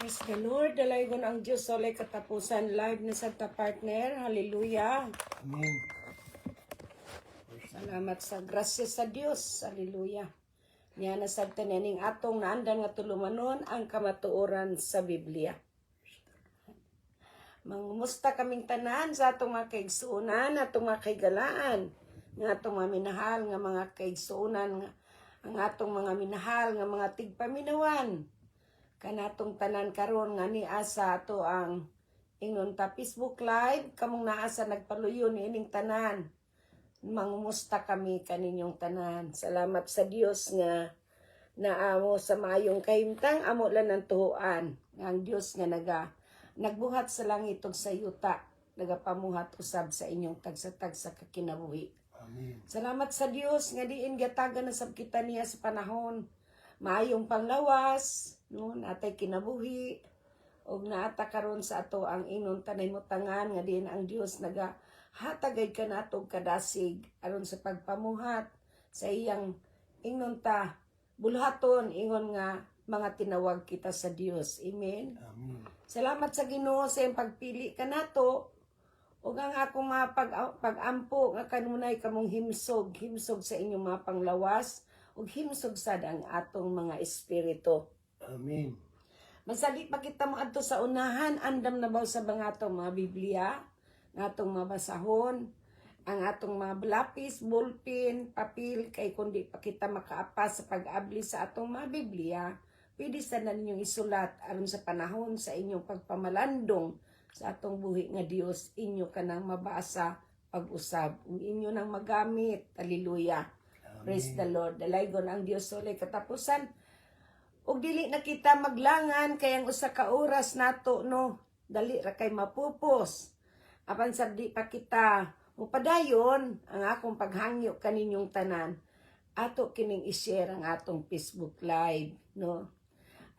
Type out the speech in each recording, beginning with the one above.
Praise the Lord. Dalaygon ang Diyos solay katapusan. Live na sa partner. Hallelujah. Amen. Salamat sa grasya sa Diyos. Hallelujah. Niya na sa tananing atong naandan nga tulumanon ang kamatuoran sa Biblia. Mangumusta kaming tanan sa atong mga kaigsuunan, atong mga kaigalaan, nga atong mga minahal nga mga kaigsuunan, ang atong mga minahal nga mga tigpaminawan. Kanatong tanan karon nga ni asa ato ang ingon ta Facebook Live kamong naa sa nagpaluyon ining tanan. Mangumusta kami kaninyong tanan. Salamat sa Dios nga naamo sa maayong kahimtang amo lang ng tuhuan. Ang Dios nga nagbuhat sa langit ug sa yuta, nagapamuhat usab sa inyong tagsa-tagsa kakinabuhi. Amen. Salamat sa Dios nga diin gatagan na sab kita niya sa panahon. Maayong panglawas, no, natay kinabuhi, og naata karon sa ato ang inon tanay mutangan nga diin ang Dios nagahatagay kanatog kadasig aron sa pagpamuhat sa iyang ingnon ta bulhaton ingon nga mga tinawag kita sa Dios. Amen. Amen. Salamat sa Ginoo sa iyang pagpili kanato ug ang akong mga pag-ampo nga kanunay kamong himsog sa inyong mga panglawas ug himsog sad ang atong mga espiritu. Amen. Masali pa kita mo adto sa unahan, andam na ba sa mga atong mga Biblia, nga atong mabasahon, ang atong mga lapis, ballpen, papel, kay kundi pa kita makaapa sa pag-abli sa atong mga Biblia, pwede sa na ninyong isulat aron sa panahon sa inyong pagpamalandong sa atong buhi nga Dios, inyo kanang mabasa pag-usab, inyo nang magamit. Hallelujah. Praise the Lord. Dalaygon ang Dios solay katapusan. Ug dili na kita maglangan kay ang usa ka oras nato no dali ra kay mapupos. Apan sa di pa kita mupadayon ang akong paghangyo kaninyong tanan. Ato kining i-share ang atong Facebook Live, no.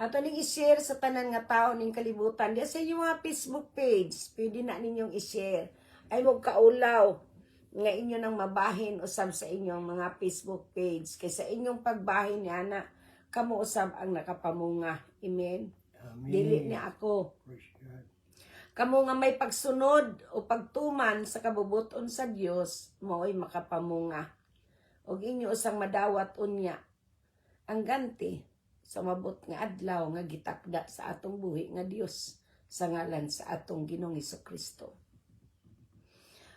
Ato ning i-share sa tanan nga tawo ning kalibutan. Di sa inyong mga Facebook page, pwede na ninyong i-share. Ay mo kaulaw nga inyo nang mabahin usab sa inyong mga Facebook page kay sa inyong pagbahin niya na kamo usab ang nakapamunga. Amen. Amen. Dili ni ako. Praise God. Kamo nga may pagsunod o pagtuman sa kabubuton sa Dios mao'y makapamunga. Og inyo usang madawat unya ang ganti sa mabot nga adlaw nga gitakda sa atong buhi nga Dios sa ngalan sa atong Ginoong Hesukristo.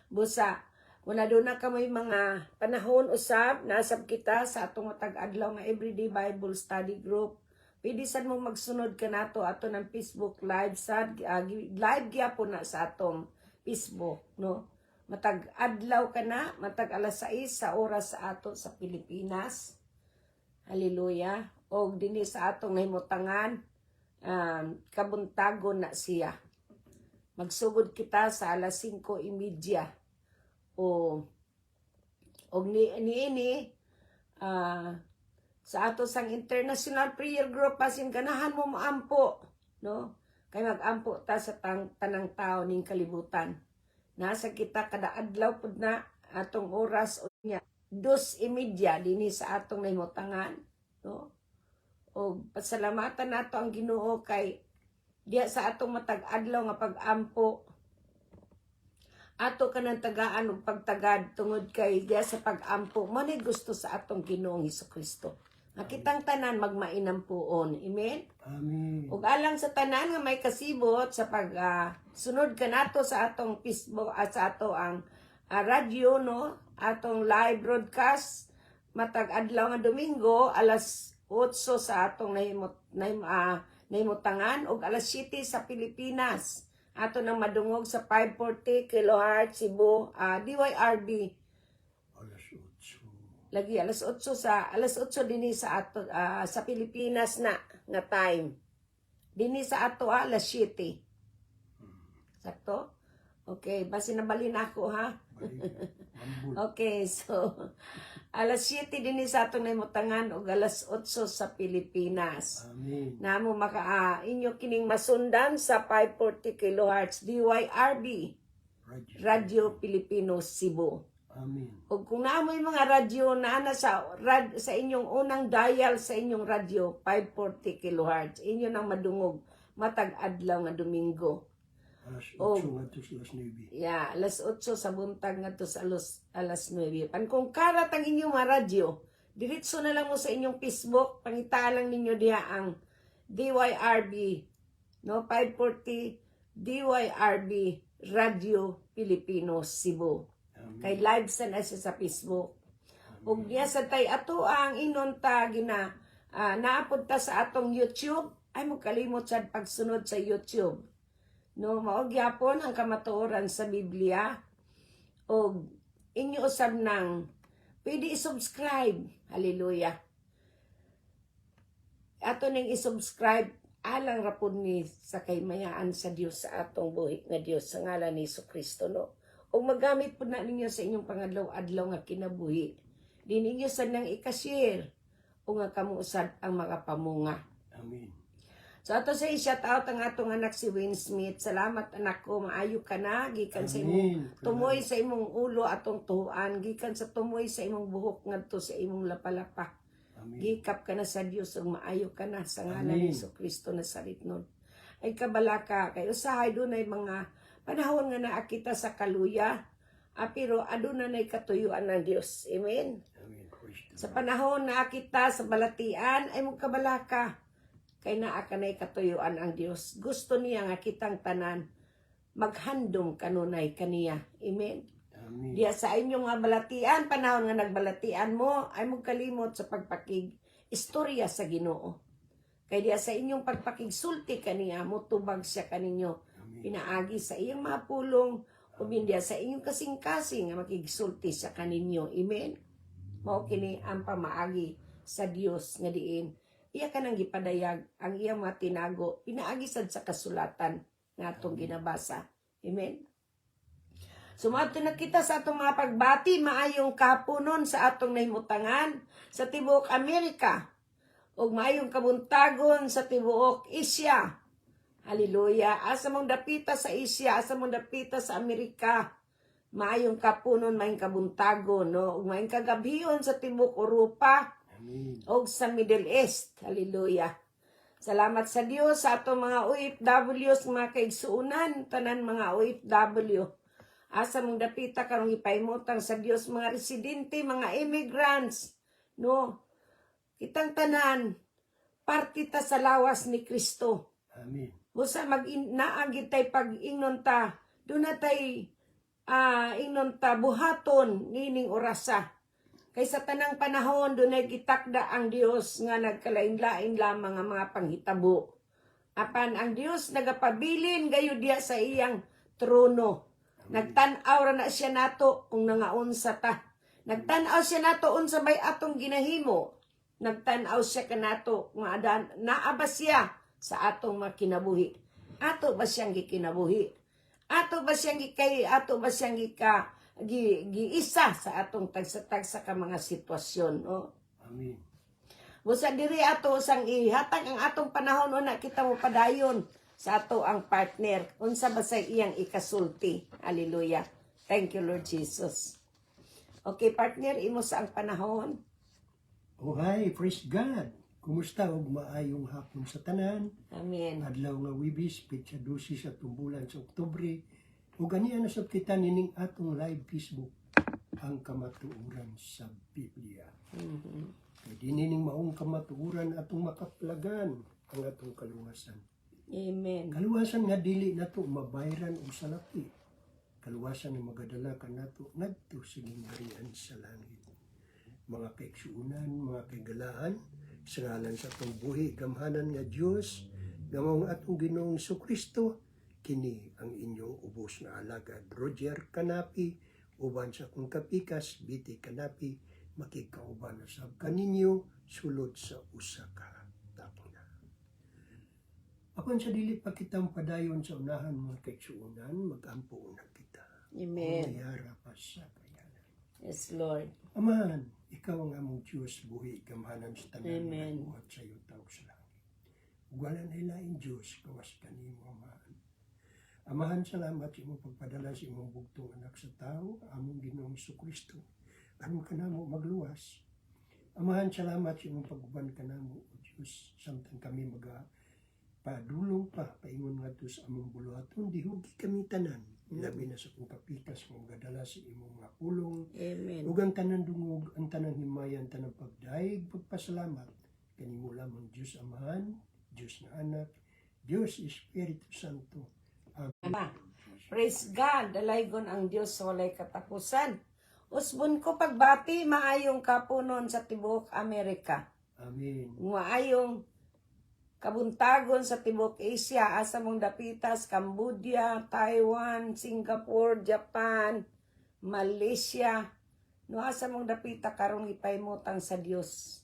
Busa wala doon na kamay mga panahon usab, nasab kita sa atong matag-adlaw nga Everyday Bible Study Group. Pwede sad mong magsunod ka nato ato ng Facebook Live sad live gyapon na sa atong Facebook, no? Matag-adlaw ka na, matag alas 6 sa oras sa ato sa Pilipinas. Hallelujah. Og dinhi sa atong nahimutangan kabuntagon na siya. Magsugod kita sa alas 5:30. O ni sa ato sang International Prayer Group pasin ganahan mo maampo, no? Kay mag-ampo ta sa tanang tao ning kalibutan. Nasa kita kada adlaw pud na atong oras unya 2:30 dinhi sa atong nahimutangan, no? O pasalamatan nato ang Ginoo kay diya sa atong matag adlaw nga pag-ampo ato kanang tagaan ug pagtagad tungod kay diya sa pag-ampo mo ni gusto sa atong Ginoong Hesukristo. Nakitang tanan magmainam puon. Amen. Amen. Ug alang sa tanan nga may kasibot sa pag sunod kanato sa atong Facebook at sa ato ang radyo, no, atong live broadcast matag adlaw nga Domingo alas 8 sa atong nahimutangan ug alas 7 sa Pilipinas. Ato nang madungog sa 540 kHz Cebu, DYRB. Alas 8. Lagi alas 8 dinhi sa ato sa Pilipinas na nga time. Dinhi sa ato alas 7. Sakto? Okay, basi nabalin ako ha. Okay, so alas 7 dinhi sa atong nahimutangan ug alas 8 sa Pilipinas. Amen. Namo inyo kining masundan sa 540 kHz DYRB Radio Pilipino Cebu. Amen. Ug kung naamoy mga radyo na sa inyong unang dial sa inyong radyo 540 kHz, inyo nang madungog matag adlaw nga Domingo. Alas Oh. 8 nga to sa Las 9. Ya, alas 8 sa buntag ngadto sa alas 9. Pan kung karat ang inyong mga radyo, diretso na lang mo sa inyong Facebook, pangitaan lang ninyo diha ang DYRB, no, 540 DYRB Radio Pilipino Cebu. Amen. Kay live sa na siya sa Facebook. Ug diya sa tay ato ang inonta gina naapod ta sa atong YouTube, ay mo kalimot sa pagsunod sa YouTube. No, mao gyapon ang kamatuoran sa Biblia. O inyo usab nang pwede i-subscribe. Hallelujah. Ato ning i-subscribe alang rapod ni sa kaymayaan sa Dios sa atong buhi nga Dios sa ngalan ni Kristo, no. O magamit po na ninyo sa inyong pangadlaw-adlaw nga kinabuhi. Di ninyo sa nang i-share o nga kamuusad ang mga pamunga. Amen. So ato sa i-shout out ang atong anak si Wayne Smith. Salamat anak ko, maayo ka na. Gikan sa imong Amen. tumoy sa imong ulo atong tuhuan. Gikan sa tumoy sa imong buhok ngadto sa imong lapalapa. Amen. Gikap ka na sa Dios ug maayo ka na sa ngalan Amen. ni Kristo Nazaretnon. Ay kabalaka kay usahay dunay mga panahon nga naa kita sa kaluya. Pero aduna nay katuyuan ng Dios. Amen. Amen. Praise the Sa Lord. panahon na kita sa balatian ay mong kabalaka. Kay naa kanay katuyuan ang Dios. Gusto niya nga kitang tanan maghandom kanunay kaniya. Amen. Amen. Diya sa inyong nga balatian, panahon nga nagbalatian mo, ay mong kalimot sa pagpakig istorya sa Ginoo. Kay diya sa inyong pagpakigsulti kaniya, mutubag siya kaninyo. Amen. Pinaagi sa iyong mga pulong, o diya sa inyong kasing-kasing nga makigsulti sa kaninyo. Amen. Mao kini ang pamaagi sa Dios nga diin. Iya ka nang gipadayag ang iyang mga tinago, pinaagi sad sa kasulatan nga atong ginabasa. Amen. Sumato na kita sa atong mga pagbati, maayong kapunon sa atong nahimutangan sa tibuok Amerika ug maayong kabuntagon sa tibuok Asia. Hallelujah. Asa mong dapita sa Asia, asa mong dapita sa Amerika, maayong kapunon, maayong kabuntagon, no? Ug maayong kagabhion sa tibuok Europa Amen. o sa Middle East. Hallelujah. Salamat sa Dios sa atong mga OFWs, mga kaigsuunan, tanan mga OFW. Asa mong dapita karong ipaymutang sa Dios, mga residente, mga immigrants, no? Kitang tanan, parte ta sa lawas ni Kristo. Amen. Busa naagit tay pag-ingnon ta, doon na tay ingnon ta buhaton nining orasa. Kay sa tanang panahon doon ay gitakda ang Dios nga nagkalain-lain lamang ang mga panghitabo. Apan ang Dios nagapabilin gayo diya sa iyang trono. Nagtan-aw ra na siya nato kung nangaunsa ta. Nagtan-aw siya nato unsa bay atong ginahimo. Nagtan-aw siya kanato kung naa ba siya sa atong makinabuhi. Ato ba siyang gikinabuhi? Ato ba siyang giisa sa atong tagsa-tagsa ka mga sitwasyon, no? Amen. Busa diri ato sang ihatag ang atong panahon una kita mo padayon sa ato ang partner. Unsa ba sa iyang ikasulti? Hallelujah. Thank you, Lord Jesus. Okay, partner, imo sa ang panahon. Oh, hi, praise God. Kumusta og maayong hapon sa tanan? Amen. Adlaw nga Wibis, petsa 12 sa tumbulan sa Oktubre. O ganiya na sab kita nining atong live Facebook, ang kamatuoran sa Biblia. Kay dinining maong kamatuoran atong makaplagan ang atong kaluwasan. Amen. Kaluwasan nga dili nato mabayran og salapi. Kaluwasan nga magadala kanato ngadto sa gingharian sa langit. Mga kaigsuunan, mga kaigalaan, sa ngalan sa atong buhi, gamhanan nga Dios, gamong atong Ginoong Kristo, kini ang inyong ubos na alagad. Roger Kanapi, uban sa akong kapikas, Biti Kanapi, makikauban na sab kaninyo, sulod sa usa ka tapuna. Apan sa dili pa kitang padayon sa unahan mga kaigsuunan, magampo na kita. Amen. Mayara pa sa kayanan. Yes, Lord. Amahan, ikaw ang among Diyos, buhi, gamhanan sa tanan Amen. nga buhat sa iyo tao sa langit. Wala na ilaing Diyos, kawas kanimo, amahan. Amahan, salamat sa imong pagpadala sa imong bugtong anak sa tao, among Ginoong Kristo. Aron ka namo magluwas. Amahan, salamat sa imong paguban ka namo, O Diyos, samtang kami padulong pa, paingon nga to sa among buluhaton, di hugi kami tanan. Labi na sa kong kapikas, kung gadala sa imong mga pulong, Amen. ug ang tanan dungog, ang tanan himayan, tanang pagdaig, pagpasalamat, kanimo lamang Diyos Amahan, Diyos na Anak, Diyos Espiritu Santo. Amen. Praise God, dalaygon ang Diyos sa walay katapusan. Usbon ko pagbati, maayong kapunon sa tibuok Amerika. Amen. Maayong kabuntagon sa tibuok Asia, asa mong dapitas, Cambodia, Taiwan, Singapore, Japan, Malaysia. No asa mong dapita karong ipaymutang sa Dios.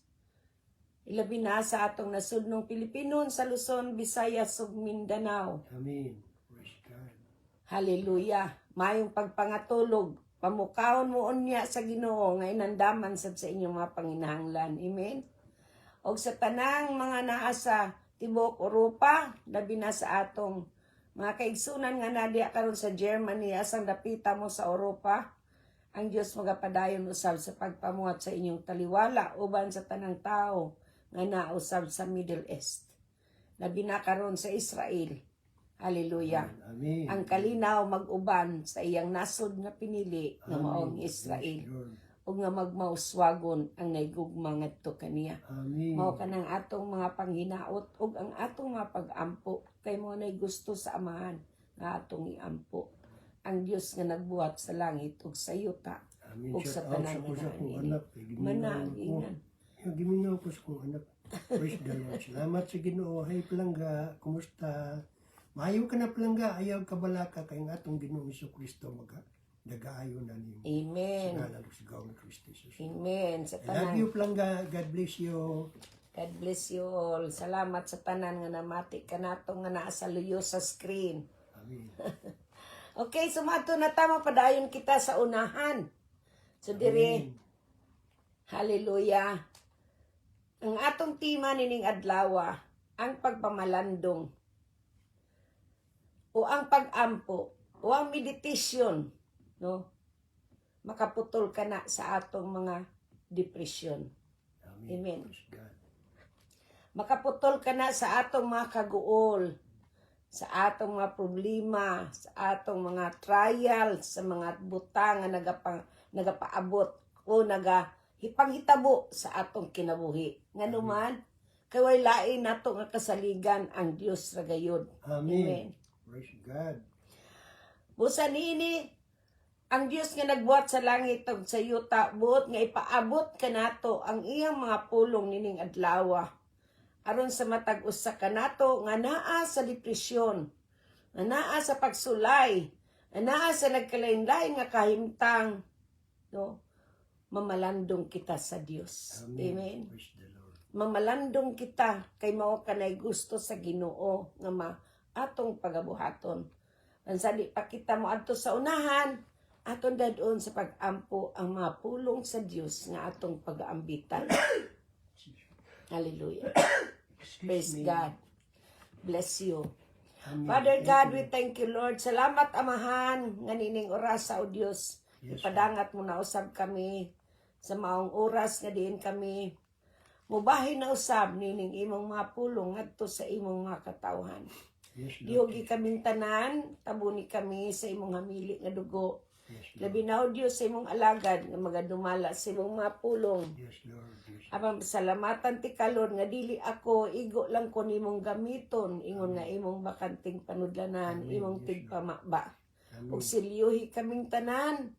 Ilabi na sa atong nasudnong Pilipino sa Luzon, Visayas ug Mindanao. Amen. Praise God. Hallelujah. Mayong pagpangatulog. Pamukawon mo unya sa Ginoo nga inandaman sad sa inyong mga panginahanglan. Amen. O sa tanang mga naa sa tibuok Europa, labi na sa atong mga kaigsunan nga nadiya karon sa Germany, asang dapita mo sa Europa, ang Dios magapadayon usab sa pagpamuhat sa inyong taliwala uban sa tanang tao nga nausab sa Middle East. Labi na karon sa Israel. Hallelujah. Amen. Ang kalinaw mag-uban sa iyang nasod nga pinili nga maong Israel. Praise Lord. O nga magmauswagon ang naigugma ngadto kaniya. Amen. Mao kanang atong mga panghinaot ug ang atong mga pag-ampo kay mo nay gusto sa amahan nga atong iampo. Ang Dios nga nagbuhat sa langit ug sa yuta Amen. ug sa Shout out tanan sa ko sa nga kong naanini. anak. Managingan. Giminaw ko sa kong anak. Praise the Lord. Salamat sa Ginoo. Hey Palangga, kumusta? Maayo ka na Palangga, ayaw ka balaka kay nga atong Ginoong Kristo nagaayo na nimo. Amen. Sa ngalan ng sigaw ni Kristo Jesus. Amen. Sa I love tanan. you Palangga. God bless you. God bless you all. Salamat sa tanan nga namati ka nato nga naa sa luyo sa screen. Amen. Okay, sumato na tama padayon kita sa unahan. So dire, Amen. hallelujah. Ang atong tema nining adlaw, ang pagpamalandong o ang pag-ampo o ang meditation, no? Makaputol ka na sa atong mga depression. Amen. Praise God. Makaputol ka na sa atong mga kaguol, sa atong mga problema, sa atong mga trial, sa mga butang nga nagapaabot o nagahipanghitabo sa atong kinabuhi. Nga naman, kay way lain nato nga kasaligan ang Dios ra gayud. Amen. Praise God. Busa niini ang Dios nga nagbuhat sa langit ug sa yuta, buot nga ipaabot kanato ang iyang mga pulong nining adlaw. Aron sa matag usa kanato nga naa sa depresyon, nga naa sa pagsulay, nga naa sa nagkalain-lain nga kahimtang, no? Mamalandong kita sa Dios. Amen. Praise the Lord. Mamalandong kita kay mao kanay gusto sa Ginoo nga atong pagabuhaton. Ansa di pa kita mo adto sa unahan, aton dadon sa pag-ampo ang mga pulong sa Dios nga atong pag-aambitan. Hallelujah. Praise God. Bless you. Amen. Father God, we thank you, Lord. Salamat, Amahan, nga nining oras sa o Dios. Yes, Ipadangat mo na usab kami sa maong oras nga diin kami. Mubahin na usab nining imong mga pulong ngadto sa imong mga katawhan. Yes, Lord. Diyogi kaming tanan, tabuni kami sa imong hamili nga dugo. Yes, Lord. Labi na o Dios sa imong alagad nga magadumala sa imong mga pulong. Yes, Lord. Yes, Abang salamatan ti kalon nga dili ako igo lang ko nimong gamiton ingon nga imong bakanting panudlanan, Amen. imong Yes, tigpamakba. Amen. Ug silyuhi kaming tanan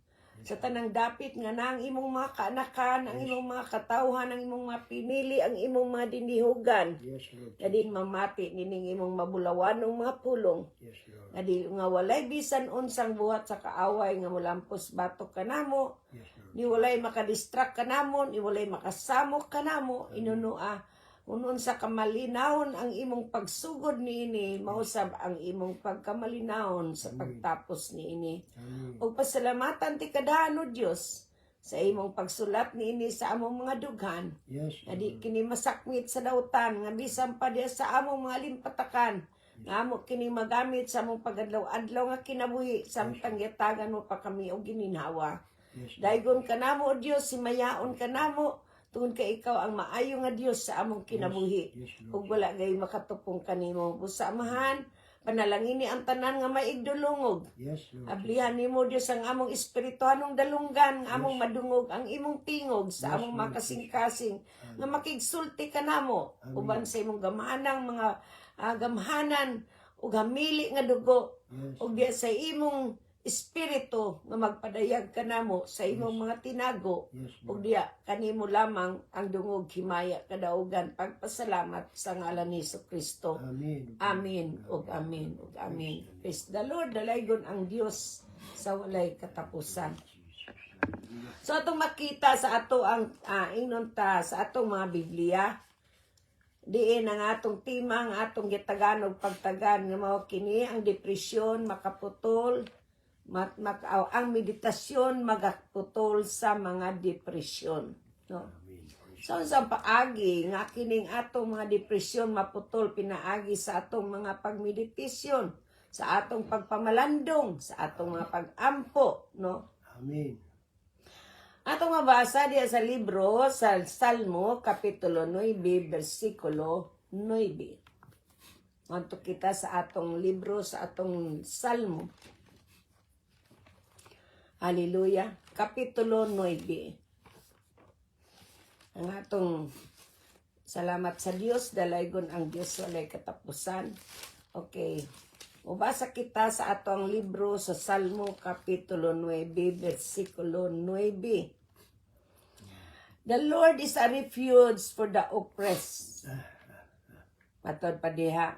sa tanang dapit nga na ang imong mga kaanakan, ang imong mga katawhan, ang imong mga pinili, ang imong mga dinihugan. Yes, Lord. Nga din mamati nining imong mabulawanong mga pulong. Yes, Lord. Nga di nga walay bisan unsang buhat sa kaaway nga mulampos batok kanamo. Yes, Lord. Ni walay makadistract kanamo, ni walay makasamok kanamo, inunua. Unon sa kamalinawon ang imong pagsugod niini, mausab ang imong pagkamalinawon sa pagtapos niini. Amen. O pasalamatan ti kadano Dios sa imong pagsulat niini sa among mga dughan. Yes, Nga di Lord. kini masakmit sa dautan, nga bisan pa diya sa among mga limpatakan. Nga amo kini magamit sa among pagadlaw-adlaw nga kinabuhi, samtang yatagan mo pa kami o gininhawa. Yes, Lord. Daigon kanamo o Dios, simayaon kanamo, Tungod kay ikaw ang maayo nga Dios sa among kinabuhi. Yes, Ug Lord. wala gay makatupong kanimo. Busamahan, panalangin ni ang tanan nga maigdulungog. Yes, Lord. Ablihan nimo Dios ang among espirituhanong dalunggan, ang among madungog, ang imong tingog sa Yes, among Lord. makasing-kasing nga makigsulti ka namo Amen. uban sa imong gamhanang mga gamhanan ug hamili nga dugo Yes. ug diya sa imong espiritu nga magpadayag ka namo sa imong mga tinago Yes, ug Lord. diya kanimo lamang ang dungog himaya kadaugan pagpasalamat sa ngalan ni Kristo. Amen. Amen ug amen ug amen. Praise the Lord, dalaygon ang Dios sa walay katapusan. So atong makita sa ato ang ingnon ta sa atong mga Biblia, diin ang atong tema, ang atong gitagan og pagtagan nga mao kini ang depresyon makaputol, ang meditasyon magaputol sa mga depresyon, no? So sa paagi nga kining atong mga depresyon maputol pinaagi sa atong mga pagmeditasyon, sa atong pagpamalandong, sa atong mga pag-ampo, no? Amen. Atong mabasa diya sa libro sa Salmo kapitulo 9 bersikulo 9. Manto kita sa atong libro sa atong Salmo. Hallelujah. Kapitulo 9. Ang atong salamat sa Dios, dalaygon ang Dios walay katapusan. Okay. Mubasa kita sa atong libro sa Salmo kapitulo 9 bersikulo 9. The Lord is a refuge for the oppressed. Matod pa diha.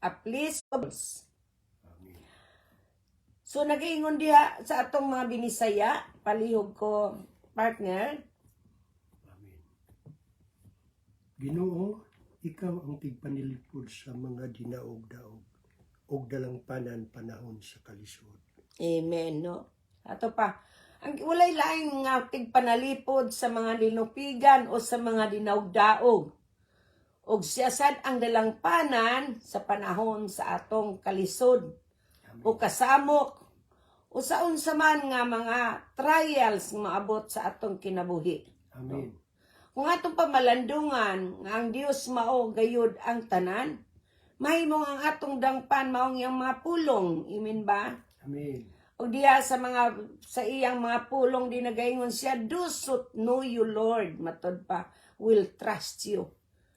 A place of So, nag-iingon diha sa atong mga binisaya, palihog ko, partner. Amen. Ginoo, ikaw ang tigpanilipod sa mga dinaog-daog og dalangpanan panahon sa kalisod. Amen, no? Ato pa, ang walay laing nga tigpanalipod sa mga linupigan o sa mga dinaog-daog. Og siya sad ang dalangpanan sa panahon sa atong kalisod. O kasamok, o sa unsa man nga mga trials nga maabot sa atong kinabuhi. Amen. Kung atong pamalandungan nga ang Dios mao gayud ang tanan, mahimong ang atong dangpan maong iyang mga pulong, imin ba? Amen. O diya sa iyang mga pulong di nagaingon siya, do so know you Lord, matod pa, will trust you.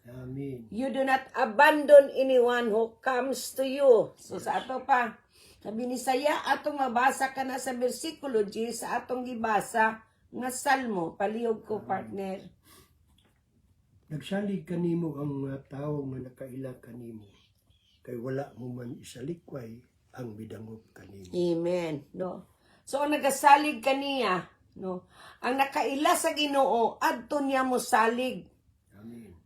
Amen. You do not abandon anyone who comes to you. So sa ato pa, sabi ni Saya, atong mabasa ka na sa versikulo G, sa atong gibasa nga Salmo, palihog ko partner. Nagsalig kanimo ang mga tao nga nakaila kanimo, kay wala mo man isalikway ang bidangop kanimo. Amen, no? So ang nagasalig kaniya, no? Ang nakaila sa Ginoo, adto niya mo salig. Amen.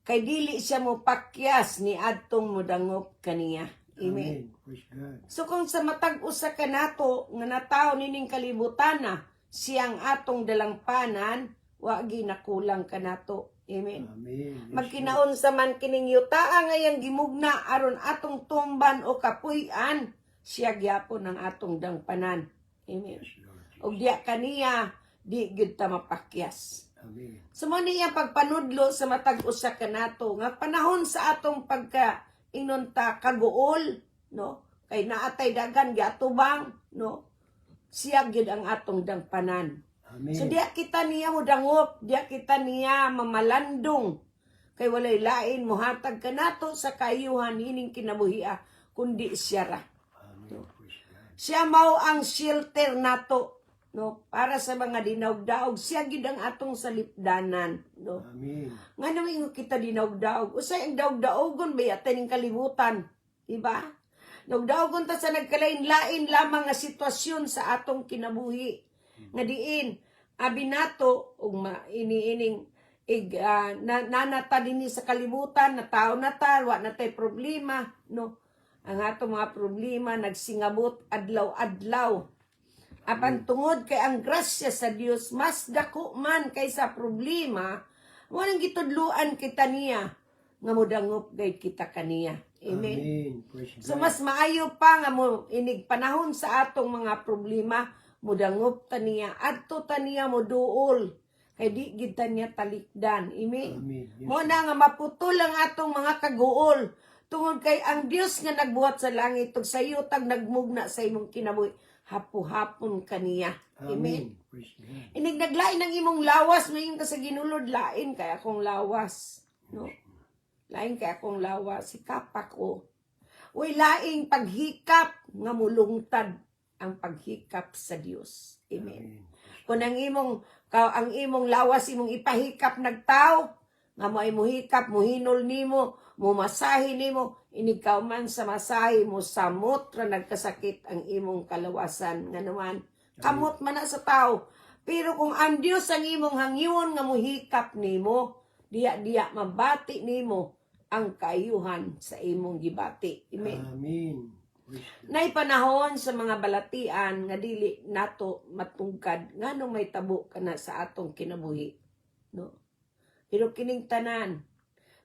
Kay dili siya mo pakyas ni adtong modangop kaniya. Amen. Praise God. So kung sa matag usa ka nato nga nataw nining kalibutan na siyang atong dalangpanan, wa ginakulang ka nato. Amen. Amen. Yes, Magkinaon sa man kining yutaa nga yang gimugna aron atong tumban o kapuy-an, siya gyapon ang atong dangpanan. Amen. Yes, Lord. Og diya kaniya di gyud ta mapakyas. Amen. Sumo niya pagpanudlo sa matag usa ka nato nga panahon sa atong pagka inunta kaguol, no? Kay naatay dagan giatubang, no? Siya gyud ang atong dangpanan. Amen. So diya kita niya mo dangop, diya kita niya mamalandong. Kay walay lain mohatag ka nato sa kayuhan ining kinabuhia kundi siya ra. Amen. Praise God. Siya mao ang shelter nato, no? Para sa mga dinaog-daog, siya gyud ang atong salipdanan, no? Amen. Nga naman kita dinaog-daog. Usay ang daog-daogon ba yata ning kalibutan? Diba? Daog-daogon ta sa nagkalain-lain lamang nga sitwasyon sa atong kinabuhi. Nga diin, abi nato, ug iniining nanata dinhi sa kalibutan, na tao na ta, wa na tay problema, no? Ang atong mga problema nagsingabot adlaw-adlaw. Apan tungod kay ang grasya sa Dios mas dako man kaysa problema, walang gitudluan kita niya nga modangop gayud kita kaniya. Amen. Amen. Praise God. So mas maayo pa nga mo inig panahon sa atong mga problema, modangop ta niya, adto ta niya mo duol kay di gid ta niya talikdan. Amen. Amen. Yes, Mo na nga maputol ang atong mga kaguol. Tungod kay ang Dios nga nagbuhat sa langit ug sa iyo tag nagmugna sa imong kinabuhi. Hapo-hapon kaniya. Amen. Amen. Praise God. Inig naglain ang imong lawas, mayon ka sa ginulod, lain kay akong lawas. No? Lain kay akong lawas, sikapa ko. Uy, laing paghikap nga mulungtad ang paghikap sa Dios. Amen. Kung ang imong lawas imong ipahikap nagtaw, nga mo ay muhikap, muhinol nimo, mumasahi nimo, inikaw man sa masahi mo samot ra nagkasakit ang imong kalawasan nga naman kamot man na sa tao. Pero kung ang Dios ang imong hangyon nga muhikap nimo, diya mabati nimo ang kaayuhan sa imong gibati. Amen. Amen. Praise God. Nay panahon sa mga balatian nga dili nato matungkad nganong may tabo kana sa atong kinabuhi, no? Pero kining tanan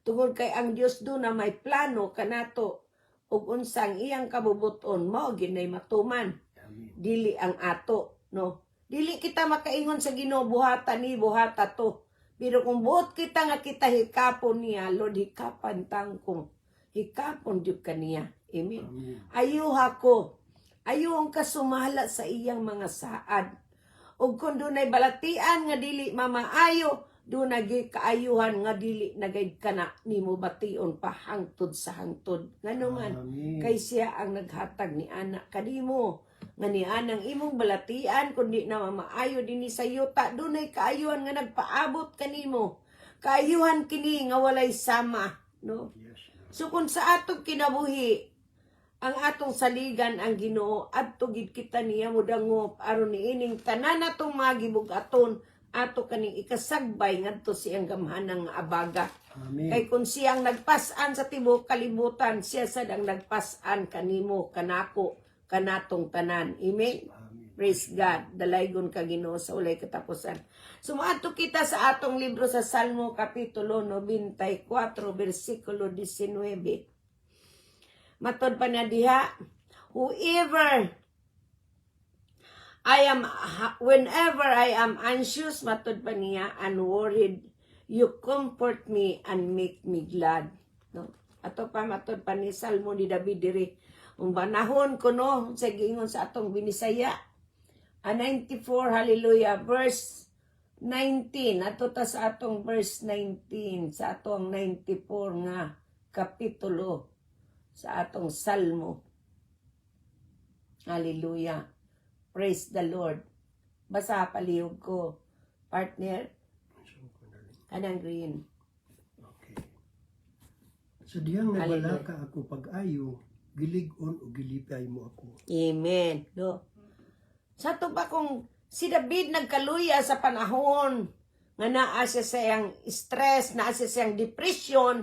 tungod kay ang Dios do na may plano kanato ug unsang iyang kabubuton mao ginay matuman, Amen. dili ang ato, no? Dili kita makaingon sa Ginoo buhata ni buhata to. Pero kung buot kita nga kita hikapon niya, Lord, hikapan tangkong. Hikapon jud kaniya. Amen. Amen. Ayuha ko. Ayuhong kasumala sa iyang mga saad. Ug kung dunay balatian nga dili mamaayo, dunay kaayuhan nga dili nagayd kana nimo bation pa hangtod sa hangtod. Ngano man Amen. kay siya ang naghatag ni anak kanimo. Nga ni anang imong balatian kundi na mamaayo dinhi sa yuta, dunay kaayuhan nga nagpaabot kanimo. Kaayuhan kini nga walay sama, no? Yes, Lord. So kung sa atong kinabuhi, ang atong saligan ang Ginoo adto gid kita niya mudangop aron niining tanan natong mga gibug-aton ato kaning ikasagbay ngadto siyang gamhanang nga abaga. Amen. Kay kung siyang nagpas-an sa tibuok kalibutan, siya sad ang nagpas-an kanimo, kanako, kanatong tanan. Amen. Amen. Praise God. Dalaygon ka Ginoo sa ulay katapusan. Sumaadto kita sa atong libro sa Salmo kapitulo 94 bersikulo 19. Matod pa na diha, whenever I am anxious, matod pa niya, unworried, you comfort me and make me glad. No? Ato pa matod pa ni Salmo ni David diri. Ang banahon ko no, sa gingon sa atong binisaya. 94, hallelujah, verse 19. Ato ta sa atong verse 19, sa atong 94 nga kapitulo sa atong Salmo. Hallelujah. Praise the Lord. Basa palihog ko. Partner, kanang green. Okay. Sa diyang Hallelujah. nabala ka ako pag-ayo, gilig-on o gilipay mo ako. Amen. No? Sa to ba kung si David nagkaluya sa panahon nga naa siya sa iyang stress, naa siya sa iyang depression,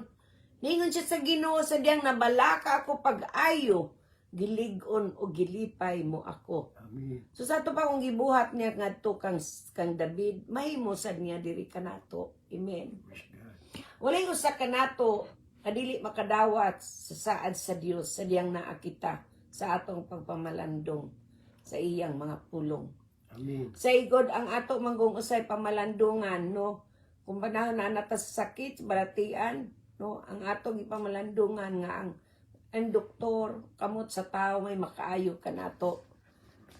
ningon siya sa Ginoo sa diyang nabala ka ako pag-ayo, gilig-on o gilipay mo ako. Amen. So sa to pa kung gibuhat niya ngadto kang David, mahimo sad niya diri kanato. Amen. Praise God. Walay usa kanato kadili makadawat sa saad sa Dios sa diyang naakita sa atong pagpamalandong sa iyang mga pulong. Amen. Sa igod ang ato manggong usay pamalandungan, no? Kung panahon na nata sa sakit, balatian, no? Ang atong ipamalandungan nga ang doktor kamot sa tao may makaayo kanato.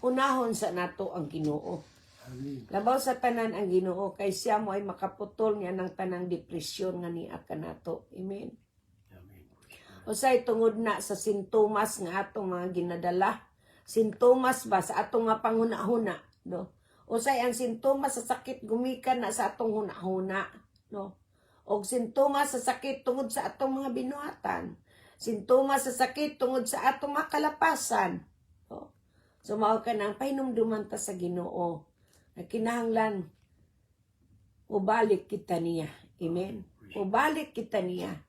Unahon sa nato ang Ginoo. Amen. Labaw sa tanan ang Ginoo kay siya mo ay makaputol niya ng tanang depresyon nga niya kanato. Amen. Amen. Usay tungod na sa sintomas nga atong mga ginadala. Sintomas ba sa atong nga panghuna-huna, no? Usay ang sintomas sa sakit gumikan na sa atong huna-huna, no? Og sintomas sa sakit tungod sa atong mga binuhatan. Sintomas sa sakit tungod sa atong makalapasan, no? So mao ka nang pahinumduman ta sa Ginoo. Na kinahanglan ubalik kita niya. Amen. Ubalik kita niya.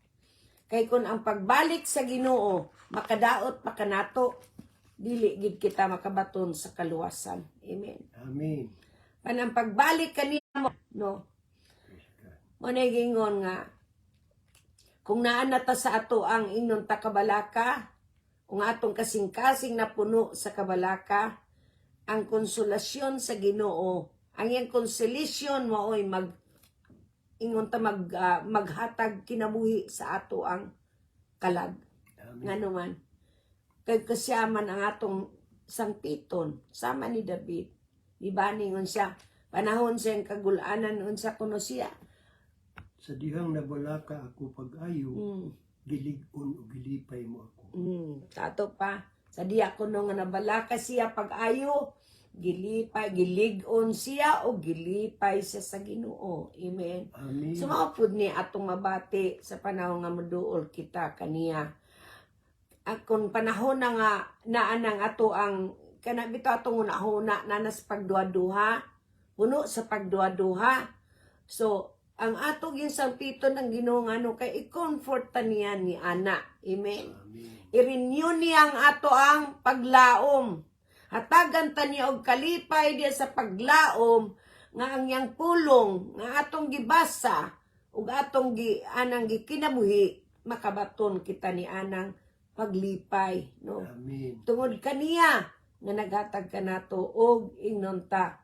Kay kun ang pagbalik sa Ginoo makadaot pa kanato, dili gid kita makabaton sa kaluwasan. Amen. Amen. Kanang pagbalik kaniya mo, no? Praise God. Mo na gingon nga kung naa na ta sa ato ang ingnon ta kabalaka, kung atong kasing-kasing na puno sa kabalaka, ang konsolasyon sa Ginoo ang iyang consolation maoy ingon ta maghatag kinabuhi sa ato ang kalag. Amen. Nga naman, kay kasyaman ang atong sangpiton, sama ni David. Di ba ningon siya, panahon siyang kagulanan unsa kuno siya. Sa dihang nabalaka ako pag-ayo, gilig-on o gilipay mo ako. Tato pa, sa diakono nga nabalaka siya pag-ayo, gilipay, gilig-on siya o gilipay siya sa Ginoo. Amen. Amen. Sumaupod ni atong mabati sa panahon nga maduol kita kaniya. Kung panahon na nga naanang ato ang kanabito atong una-una na nas pagduha-duha, puno sa pagduha-duha. So, ang atong yung sampiton ng Ginoo ngano kay i-comfort ta niya ni ana. Amen. Amen. I-renew niya ang ato ang paglaom. Hatagan ta niya og kalipay diya sa paglaom nga ang yang pulong nga atong gibasa ug atong anang gikinabuhi makabaton kita ni anang paglipay, no? Amen. Tungod kaniya nga naghatag ka nato og ingnon ta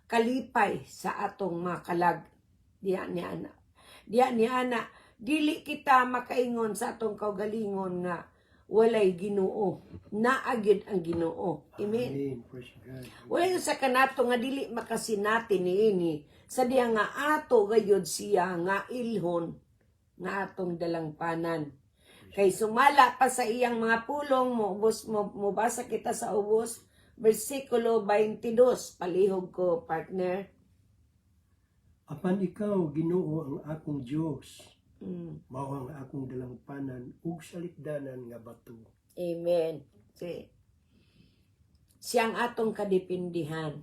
kalipay sa atong mga kalag. Diya ni ana. Dili kita makaingon sa atong kaugalingon nga walay Ginoo. Naagid ang Ginoo. Amen. Amen. Praise God. Wala sa kanato nga dili makasinati niini. Sa diya nga ato gayud siya nga ilhon nga atong dalangpanan. Kay sumala pa sa iyang mga pulong mo basa kita sa ubos versikulo 22. Palihog ko, partner. Apan ikaw, Ginoo, ang akong Diyos, mao ang akong dalangpanan ug salikdanan nga bato. Amen. See. Siyang atong kadipindihan.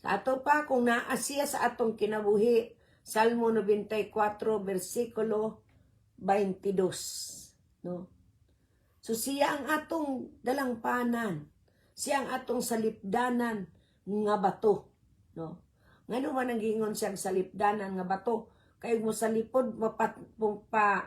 Sa ato pa, kung naasiya sa atong kinabuhi, Salmo 94, versikulo 22. No? So siya ang atong dalangpanan. Siya ang atong salipdanan nga bato. No? Ngano man ang gingon siyang salipdanan nga bato? Kay mo salipod,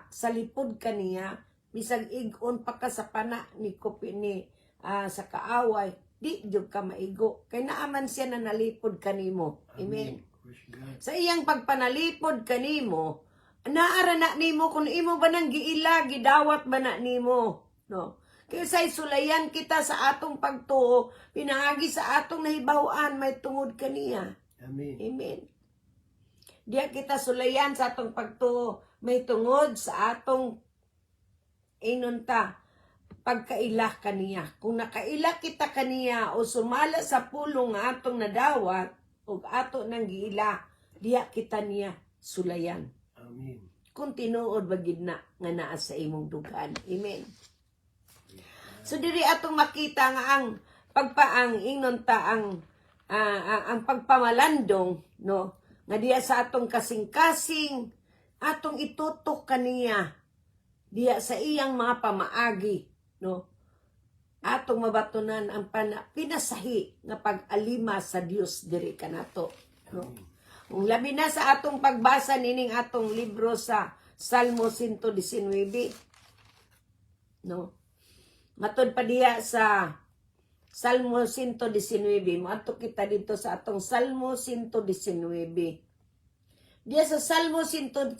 salipod kaniya, bisag igon pa ka sa pana ni kopi ni sa kaaway, di jud ka maigo. Kay naaman siya na nalipod kanimo. Amen. Praise God. Sa iyang pagpanalipod kanimo, naara na nimo kung imo ba nang giila, gidawat ba na nimo, no? Kaya sa sulayan kita sa atong pagtuo, pinaagi sa atong nahibawan, may tungod kaniya. Amen. Amen. Diya kita sulayan sa atong pagtuo, may tungod sa atong inunta, pagkaila kaniya. Kung nakaila kita kaniya o sumala sa pulong nga atong nadawat, o ato nang giila, diya kita niya sulayan. Amen. Kung tinuod bagid na nga naa sa imong dugan. Amen. So diri atong makita nga ang pagpaang ingnon ta ang pagpamalandong, no, nga diya sa atong kasing-kasing atong itutok kaniya diya sa iyang mga pamaagi, no, atong mabatunan ang pinasahi nga pag-alima sa Dios diri kanato, no. Kung labi na sa atong pagbasa nining atong libro sa Salmo 119, no. Matod pa diya sa Salmo 119, mato kita dito sa atong Salmo 119. Diya sa Salmo 119,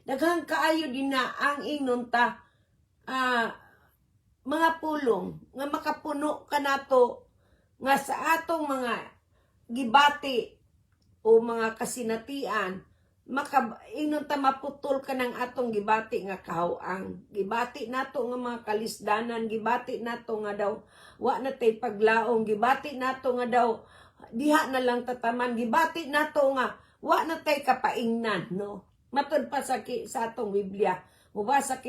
daghang kaayo din na ang ingnon ta mga pulong nga makapuno kanato nga sa atong mga gibati o mga kasinatian, ingnon ta maputol ka ng atong gibati nga kahawang. Gibati nato nga mga kalisdanan, gibati nato nga daw wa na tay paglaong, gibati nato nga daw diha na lang tataman, gibati nato nga wa na tay kapaingnan, no. Matod pa sa atong Biblia, mubasa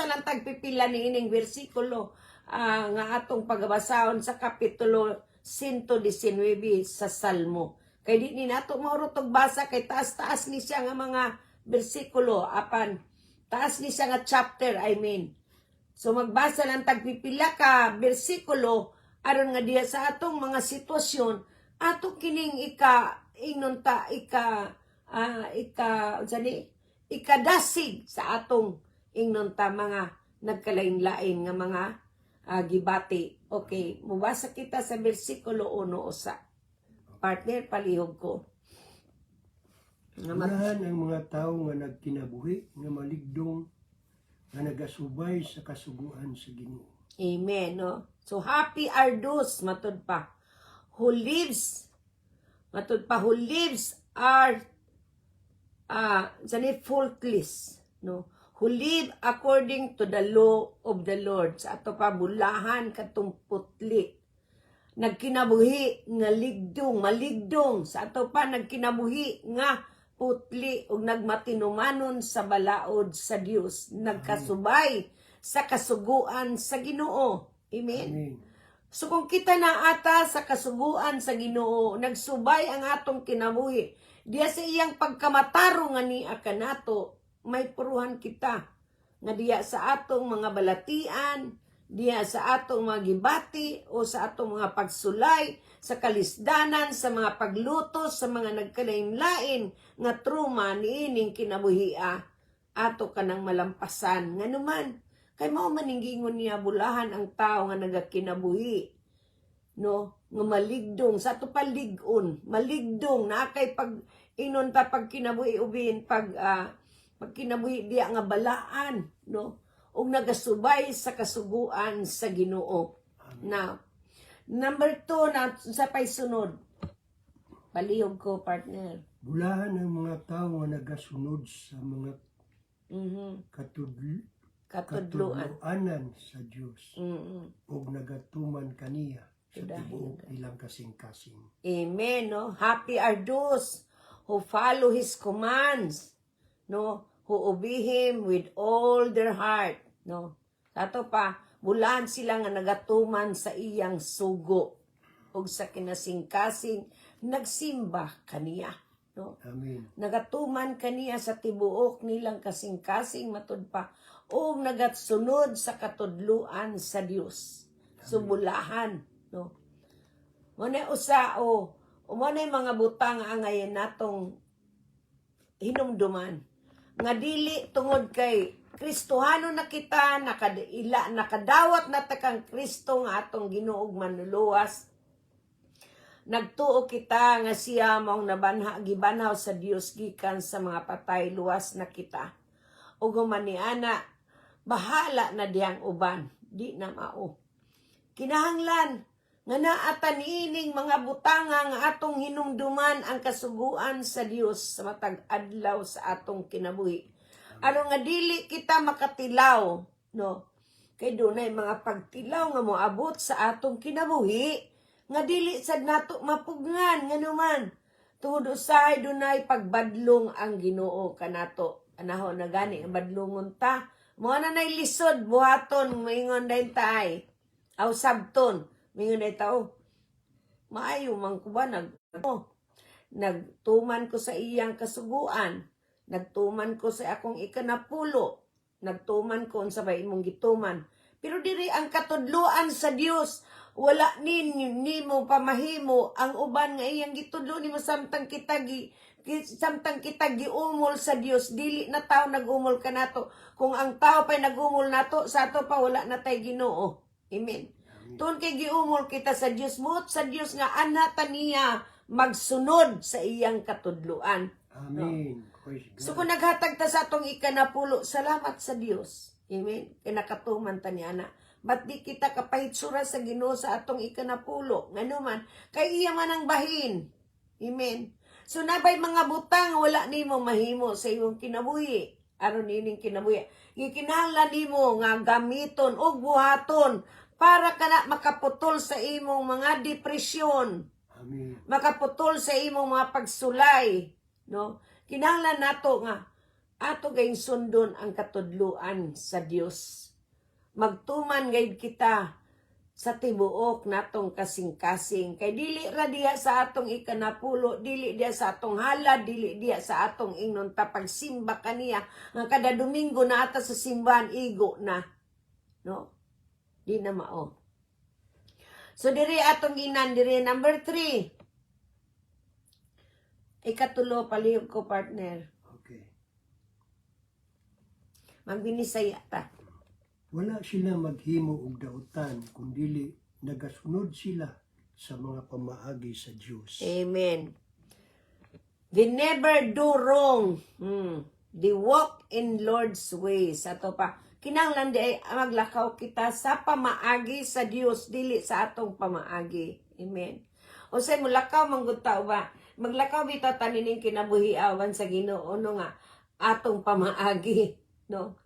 lang tagpipila ni ining bersikulo nga atong pagbasahon sa kapitulo 119 sa Salmo. Kay di ni nato maurutog basa kay taas-taas ni siya nga mga bersikulo, apan taas ni siya nga chapter, I mean. So magbasa lang tagpipila ka bersikulo aron nga diya sa atong mga sitwasyon, ato kining ikadasig sa atong ingnon ta mga nagkalain-lain nga mga gibati. Okay, mubasa kita sa bersikulo 1 usa. Partner, palihog ko. Unahan ang mga tao nga nagkinabuhi nga maligdong nga nagasubay sa kasuguan sa Ginoo. Amen, no? So, happy are those, matud pa, who lives are faultless, no? Who live according to the law of the Lord. Sa ato pa, bulahan katong putli. Nagkinabuhi nga ligdong, maligdong. Sa ato pa, nagkinabuhi nga putli ug nagmatinumanon sa balaod sa Dios. Nagkasubay sa kasuguan sa Ginoo. Amen. Amen. So kung kita na ata sa kasuguan sa Ginoo, nagsubay ang atong kinabuhi, diya sa iyang pagkamataro nga niya kanato, may puruhan kita nga diya sa atong mga balatian, diya sa atong mga gibati o sa atong mga pagsulay, sa kalisdanan, sa mga paglutos, sa mga nagkalain-lain nga truma niining kinabuhia, ato kanang malampasan. Nga naman, kay mao maningingon niya bulahan ang tao nga nagakinabuhi, no, nga maligdong sa ato paligon, maligdong na kay pag inon ta pag kinabuhi ubin pag kinabuhi diya nga balaan, no, ug nagasubay sa kasuguan sa Ginoo. Now, number 2 na sa paysunod. Palihog ko, partner. Bulahan ang mga tao nga nagasunod sa mga Katudluan. katudluanan sa Dios Mm-hmm. ug nagatuman kaniya sa Dahil tibuok ilang kasing-kasing. Amen, no? Happy are those who follow His commands, no? Who obey Him with all their heart, no? Ato pa, bulan sila nga nagatuman sa iyang sugo ug sa kinasing-kasing nagsimba kaniya, no? Amen. Nagatuman kaniya sa tibuok nilang kasing-kasing matud pa o nagatsunod sa katudluan sa Dios. Subulahan, no? Muna usa o muna mga butang ang ngayon natong hinumduman nga dili tungod kay Kristohano na kita, nakadawat na takang Kristo nga atong Ginuog manluluwas. Nagtuo kita nga siya maong gibanhaw sa Dios gikan sa mga patay, luwas na kita. Ug humaniana, bahala na diyang uban, di na mao. Kinahanglan nga naatan ining mga butanga nga atong hinumduman ang kasuguan sa Dios sa matag adlaw sa atong kinabuhi. Aron nga dili kita makatilaw, no? Kay dunay mga pagtilaw nga moabot sa atong kinabuhi nga dili sad nato mapugnan nganuman. Tungod usahay dunay pagbadlong ang Ginoo kanato. Anahon na gani ang badlongon ta. Mo na nay lisod buhaton moingon dayon tay. Aw sabton mingon day tao. Maayo man ko ba nagtuman ko sa iyang kasuguan. Nagtuman ko sa akong ikanapulo. Nagtuman ko unsa ba imong gituman. Pero diri ang katudloan sa Dios, wala nimo pamahimo ang uban nga iyang gitudlo nimo samtang kita giumol sa Dios, dili na tao nagumol kanato. Kung ang tao pa'y nagumol nato, sa ato pa wala na tay Ginoo. Amen. Tun kay giumol kita sa Dios, mo't sa Dios nga anata niya magsunod sa iyang katudluan. Amen. So kung naghatag ta sa atong ikanapulo, salamat sa Dios. Amen. Kay nakatuman ta niya na. Ba't di kita kapahitsura sa Ginoo sa atong ikanapulo? Nganuman, kay iya man ang bahin. Amen. So nabay mga butang wala nimo mahimo sa imong kinabuhi. Aron ining kinabuhi. Gikinahanglan nimo nga gamiton og buhaton para kana makaputol sa imong mga depresyon. Amen. Makaputol sa imong mga pagsulay, no? Kinahanglan nato nga ato gayng sundon ang katudluan sa Dios. Magtuman gayud kita sa tibuok natong kasing-kasing. Kay dili ra diha sa atong ikanapulo, dili diha sa atong halad, dili diha sa atong ingnon ta pagsimba kaniya nga kada Domingo na ata sa simbahan igo na, no? Di na mao. So diri atong ginan diri number 3. Ikatulo palihog ko, partner. Okay. Magbinisaya ta. Wala sila maghimo og dautan, kundili nagasunod sila sa mga pamaagi sa Dios. Amen. They never do wrong. They walk in Lord's ways. Ato pa, kinahanglan di ay maglakaw kita sa pamaagi sa Dios, dili sa atong pamaagi. Amen. O say mulakaw manggutaw ba? Maglakaw bitaw tanining kinabuhi-awan sa Ginoo no nga atong pamaagi, no?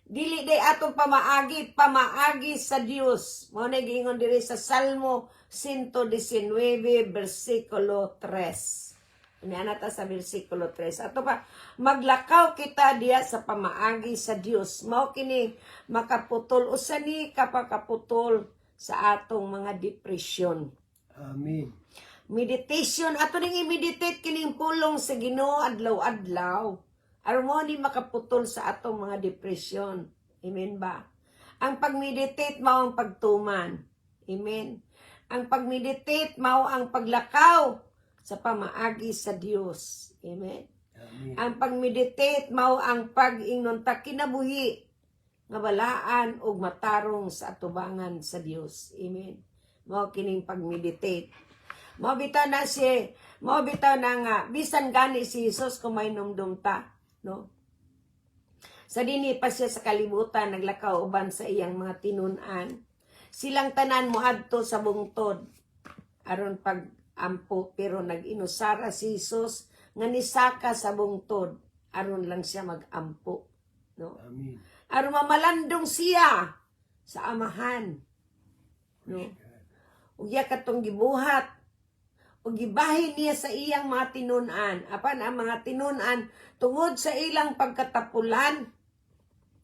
Dili day atong pamaagi sa Dios. Mao na giingon diri sa Salmo 119 versikulo 3. Unya ta sa versikulo 3. Ato pa, maglakaw kita diya sa pamaagi sa Dios. Mao kini makaputol usa ni kapakaputol sa atong mga depresyon. Amen. Meditation, ato ning i-meditate kining pulong sa Ginoo adlaw-adlaw. Aron mo ni makaputol sa atong mga depresyon. Amen ba? Ang pag-meditate mao ang pagtuman. Amen. Ang pag-meditate mao ang paglakaw sa pamaagi sa Dios. Amen. Amen. Ang pag-meditate mao ang pag-ingnon ta kinabuhi nga balaan og matarong sa atubangan sa Dios. Amen. Mao kining pag-meditate. Mao bitaw na nga bisan gani si Jesus kung may numdum ta, no? Sa dini pa siya sa kalibutan naglakaw uban sa iyang mga tinun-an. Silang tanan moadto sa bungtod aron pag-ampo, pero nag-inusara si Jesus nga nisaka sa bungtod aron lang siya mag-ampo, no? Amen. Aron mamalandong siya sa amahan, no? Ug iya katong gibuhat ug gibahin niya sa iyang mga tinun-an. Apan ang mga tinun-an tungod sa ilang pagkatapulan,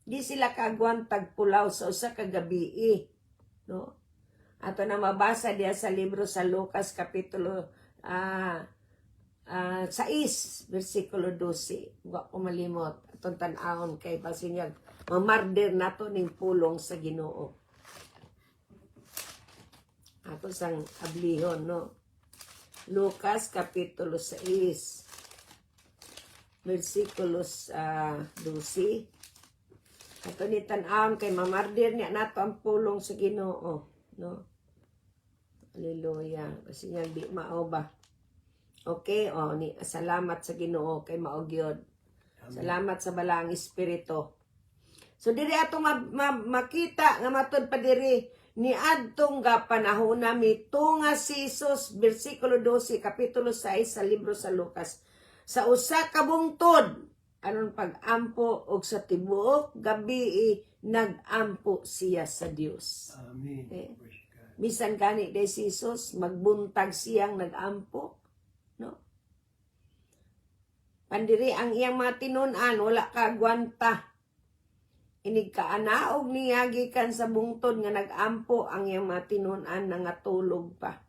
di sila kaagwantag pulaw sa usa ka gabii, no? Ato na mabasa diya sa libro sa Lucas kapitulo 6 versikulo 12. Wa ko malimot atong tan-awon kay basinyag mamarder nato ning pulong sa Ginoo. Ato sang ablihon, no? Lucas kapitulo 6 versikulos 12. Ato ni tan-awon kay mamardir niya nato ang pulong sa Ginoo, no? Hallelujah. Kasi niya di mao ba? Okay, ni salamat sa Ginoo kay mao gyud. Salamat sa balaang espiritu. So diri ato makita nga matud pa diri ni adtong gapanahon na mitunga si Jesus, versikulo 12 kapitulo 6 sa libro sa Lucas. Sa usa ka bungtod aron pag-ampo og sa tibuok gabi nag-ampo siya sa Dios. Amen. Okay. Bisan gani day si Jesus magbuntag siyang nag-ampo, no? Pandiri ang iyang mga tinun-an wala ka gwanta. Inig kaanaog niya gikan sa bungtod nga nag-ampo ang iyang mga tinun-an na nga tulog pa.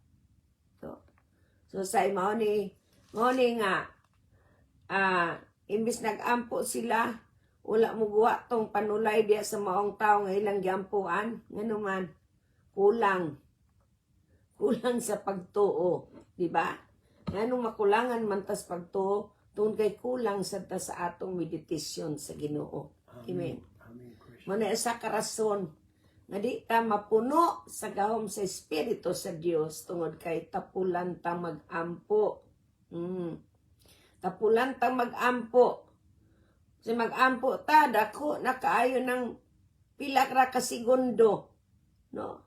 So say mao ni nga imbis nag-ampo sila, wala mo guwa tong panulay diya sa maong tao nga ilang giampuan, ngano man kulang sa pagtuo, di ba? Nganong makulangan man tas pagtuo, tungod kay kulang sa atong meditasyon sa Ginoo. Amen. Muna sa karason nga di ta mapuno sa gahom sa Espiritu sa Dios tungod kay tapulan ta mag-ampo. Tapulan ta mag-ampo. Kasi mag-ampo ta dako na kaayo ng pila ka segundo, no?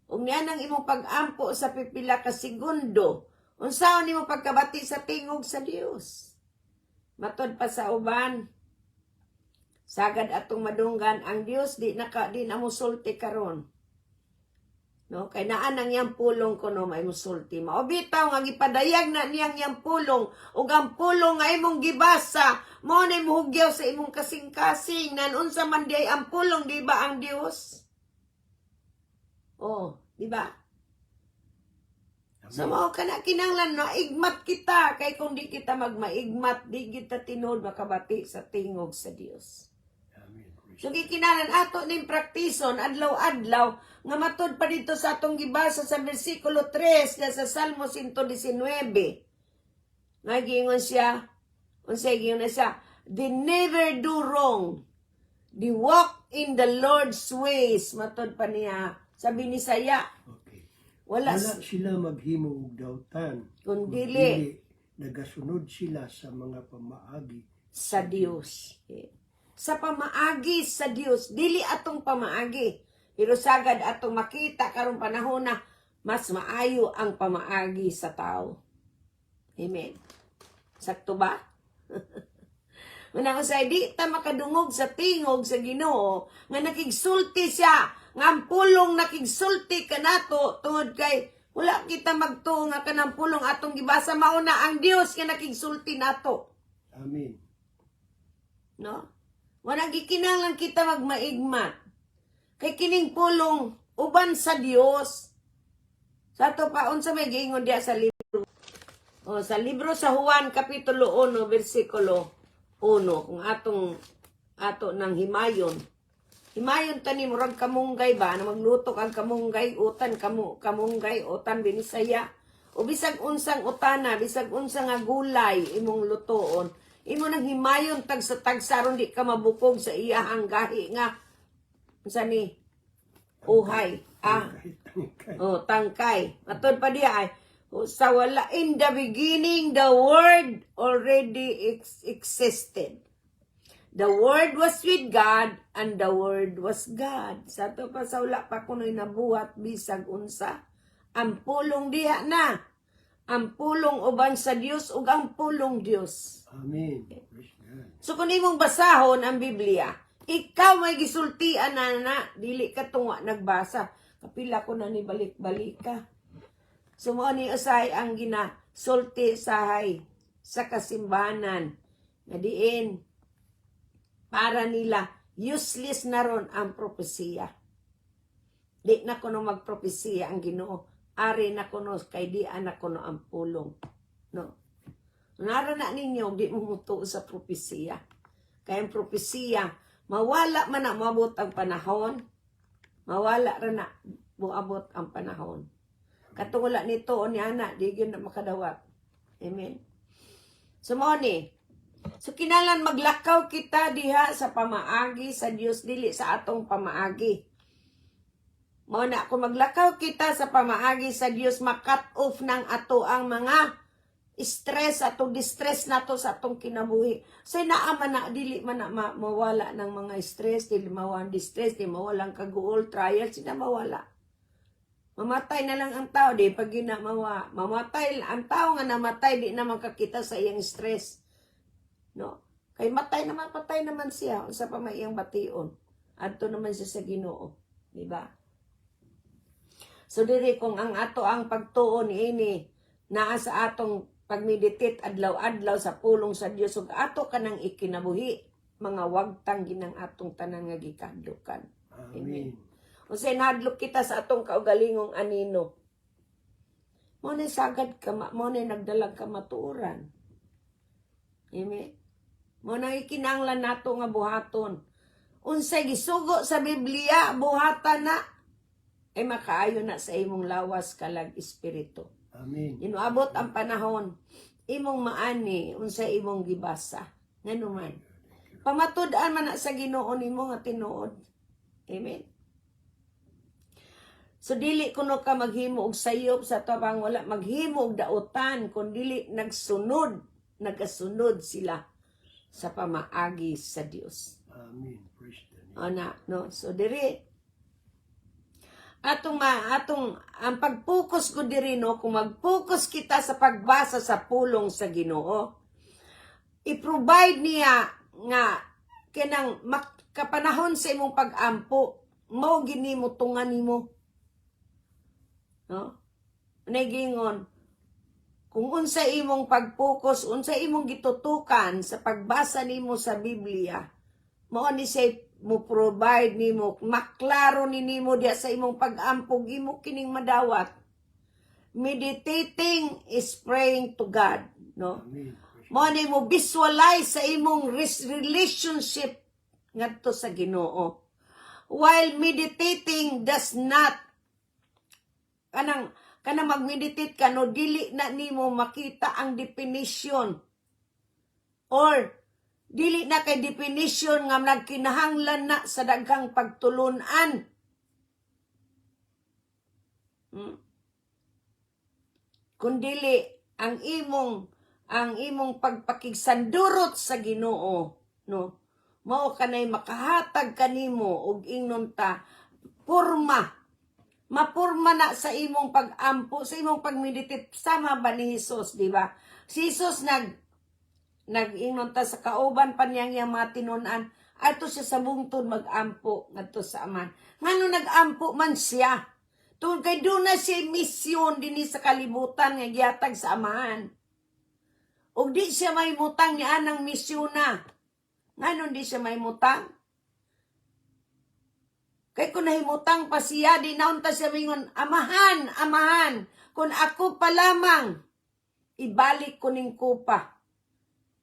Ug niya nang imong pag-ampo sa pipila ka segundo, unsaon nimo pagkabati sa tingog sa Dios? Matod pa sa uban, sagad atong madunggan ang Dios di na musulti karon. No, kay naa nang yang pulong kuno may musulti. Mao bitaw nga gipadayag na niyang yang pulong ug ang pulong nga imong gibasa mao na muhugyaw sa imong kasing-kasing nan unsa man di ang pulong, di ba ang Dios? Oh, di ba? So mao kana kinahanglan na igmat kita kay kung di kita magmaigmat di kita tinud makabati sa tingog sa Dios. So gikinahanglan ato ning praktison adlaw-adlaw nga matud pa dito sa atong gibasa sa bersikulo 3 sa Salmo 119. Nga giingon siya, unsay giingon siya, they never do wrong. They walk in the Lord's ways. Matod pa niya. Sabi ni Saya, Okay. wala, Wala sila maghimo og dautan. Kundili. Nagasunod sila sa mga pamaagi sa Dios. Sa pamaagi sa Dios, dili atong pamaagi. Pero sagad atong makita karong panahon na mas maayo ang pamaagi sa tao. Amen. Sakto ba? Manang usay di ta makadungog sa tingog sa Ginoo nga nakigsulti siya, nga ang pulong nakigsulti kanato tungod kay wala kita magtuo nga kanang pulong atong gibasa mauna ang Dios nga nakigsulti nato. Amen. No? Wala gikinahanglan kita magmaigmat. Kay kining pulong uban sa Dios. Sa to pa unsa may giingon diya sa libro. O sa libro sa Juan kapitulo 1 bersikulo 1 kung ato ng himayon. Himayon tani murag kamunggay ba na magluto kang kamunggay utan kamunggay utan binisaya. O bisag unsang utana, bisag unsang nga gulay imong lutoon. Imo nang himayon tag sa tagsaron di ka mabukog sa iyahang gahi nga unsa ni uhay. Tangkay. Matod pa diya ay sa wala in the beginning the word already existed. The word was with God and the word was God. Sa to pa sa wala pa kunoy nabuhat bisag unsa. Ang pulong diha na. Ang pulong uban sa Dios ug ang pulong Dios. Amen. Praise God. So kung imong basahon ang Biblia, ikaw may gisultian na dili ka tunga nagbasa. Kapila ko na ni balik-balik ka. So mo ni usay ang ginasulti sahay sa kasimbahanan nga diin para nila useless na ron ang propesiya. Di na kuno magpropesiya ang Ginoo. Ari na kuno kay di anak kuno ang pulong. No. Nara na ninyo di mo mutuo sa propesiya. Kaya ang propesiya mawala man na moabot ang panahon. Mawala ra na moabot ang panahon. Katungula nito o ni anak, di yun na makadawat. Amen. So mo ni, so kinalan maglakaw kita diha sa pamaagi sa Dios dili sa atong pamaagi. Mo na kung maglakaw kita sa pamaagi sa Dios makat off ng ato ang mga stress ato distress nato sa atong kinabuhi. So naaman na dili man na mawala ng mga stress, dili mawala distress, dili mawalang kaguol trials, sina mawala. Mamatay na lang ang tao, di pag ginamawa. Mamatay ang tao nga namatay, di naman kakita sa iyang stress. No? Kay patay naman siya sa pamayang bation. Adto naman siya sa Ginoo, di ba? So diri kung ang ato ang pagtuon ini naa sa atong pagmeditate adlaw-adlaw sa pulong sa Dios ug ato kanang ikinabuhi, mga wagtang ginang atong tanan nga gikadlukan. Amen. Unsay nahadlok kita sa atong kaugalingong anino. Mo ni sagad ka, mo ni nagdalag ka matuoran. Amen. Mo na ikinanglan nato nga buhaton. Unsay gisugo sa Biblia, buhatan na ay makaayo na sa imong lawas kalag espiritu. Amen. Inuabot ang panahon, imong maani, unsay imong gibasa. Nganuman. Pamatud-an man na sa Ginoo nimo nga tinuod. Amen. So dili kuno ka maghimo og sayop sa tabang wala maghimo og dautan kun dili nagasunod sila sa pamaagi sa Dios. Amen. Praise the name. Ana, no? So diri atong ang pag-focus ko diri no kung mag-focus kita sa pagbasa sa pulong sa Ginoo. I-provide niya nga kanang kapanahon sa imong pag-ampo mao gini mo tungan nimo. No? Nagingon, kung unsa imong pag-focus, unsa imong gitutukan sa pagbasa nimo sa Biblia, mao ni say mo provide nimo, maklaro ni nimo diya sa imong pag-ampog, imo kining madawat. Meditating is praying to God, no? Amen. Mao ni mo visualize sa imong relationship ngadto sa Ginoo. While meditating does not kanang mag-meditate ka no dili na nimo makita ang definition or Dili na kay definition nga nagkinahanglan na sa daghang pagtulunan. Kundili ang imong pagpakigsandurot sa Ginoo, no? Mao kanay makahatag kanimo og ingnon ta mapurma na sa imong pag-ampo, sa imong pag-meditate sama ba ni Hesus, di ba? Si Hesus nag-ingnon ta sa kauban pa niyang mga tinun-an, ato siya sa bungtod mag-ampo ngadto sa Aman. Ngano nag-ampo man siya? Tungod kay doon na siya misyon dinhi sa kalibutan nga gihatag sa Amahan. Og di siya may mutang niya anang misyon na. Ngano di siya may mutang? Kay kung nahimutang pa siya, di naunta siya mingon, Amahan, kung ako pa lamang, ibalik ko ning kupa.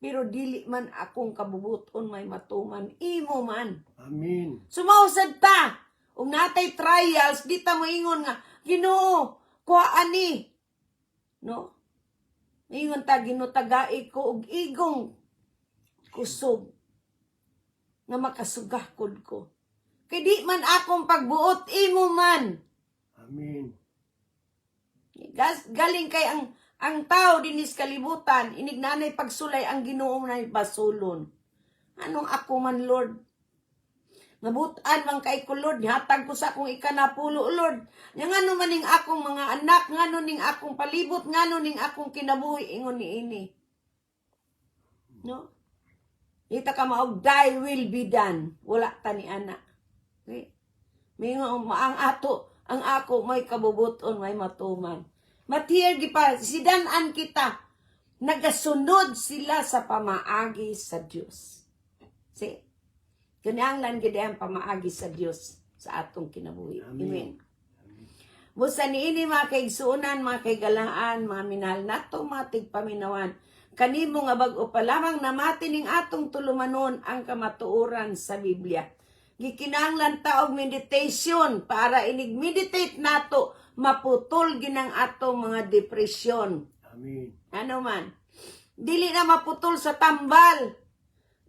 Pero dili man akong kabubuton may matuman, imo man. Amen. Sumausad ta. Kung natay trials, di ta moingon nga, Ginoo, kuha ani. No? Ingon ta, ginutagai ko og igong kusog nga makasugahkod ko. Kay di man akong pagbuot, imo man. Amen. Galing kay ang tao dinis kalibutan, inignanay pagsulay ang Ginoo na basulon. Anong ako man, Lord? Nabutan man kay ko, Lord, hatag ko sa akong ikanapulo, Lord. Yang ano man ning akong mga anak, ngano ning akong palibot, ngano ning akong kinabuhi, ingon ni ini. No? Ita ka maog, thy will be done. Wala ta ni anak. Okay? Mingon, ang ako may kabubuton, may matuman. Matiyar gipa, sidanan kita, nagasunod sila sa pamaagi sa Dios. See? Kinahanglan gid ang pamaagi sa Dios sa atong kinabuhi. Amen. Busa niini mga kaigsuunan, mga kaigalaan, mga minahal nato, mga tigpaminawan. Kanimo nga bag-o pa lamang namati ning atong tulumanon ang kamatuoran sa Biblia. Gikinahanglan ta og meditation para inig-meditate nato maputol ginang atong mga depresyon. Amen. Ano man. Dili na maputol sa tambal.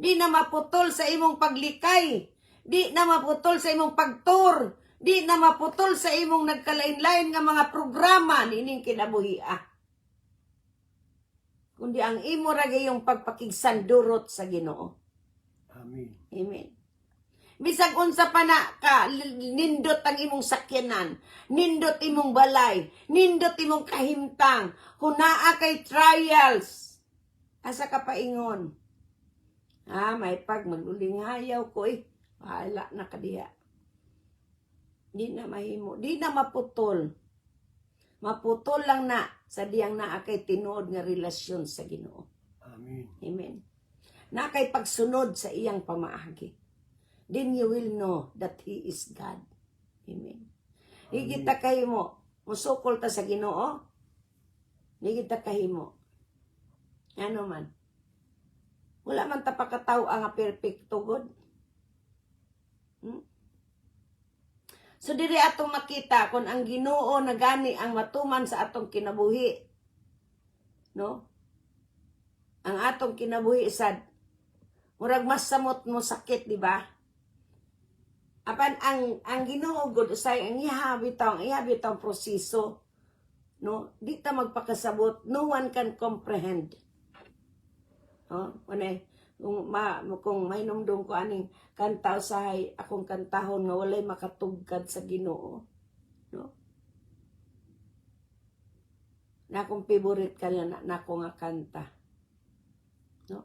Di na maputol sa imong paglikay. Di na maputol sa imong pagtur. Di na maputol sa imong nagkalain-lain nga mga programa nining kinabuhia. Kundi ang imo ra gayong pagpakigsandurot sa Ginoo. Amen. Amen. Bisag unsa pa na ka, nindot ang imong sakyanan, nindot imong balay, nindot imong kahimtang, hunaa kay trials. Asa ka paingon? May pag maglulingayaw ko wala na kadiya. Di na mahimo, di na maputol. Maputol lang na sa diyang naa kay tinuod nga relasyon sa Ginoo. Amen. Amen. Na kay pagsunod sa iyang pamaagi. Then you will know that He is God. Amen. Higit ta kahimo, musukol ta sa Ginoo. Higit ta kahimo. Ano man. Wala man ta pakataw ang perfecto God. So diri atong makita kung ang Ginoo nagani ang matuman sa atong kinabuhi. No? Ang atong kinabuhi sad murag mas samot mo sakit, di ba? Apan ang Ginoo gud usay ang ihabitaw proseso. No? Di ta magpakasabot, no one can comprehend. Kung may numdum ko aning kanta usahay akong kantahon nga walay makatugkad sa Ginoo, no? Na akong favorite kanya na ako nga kanta, no?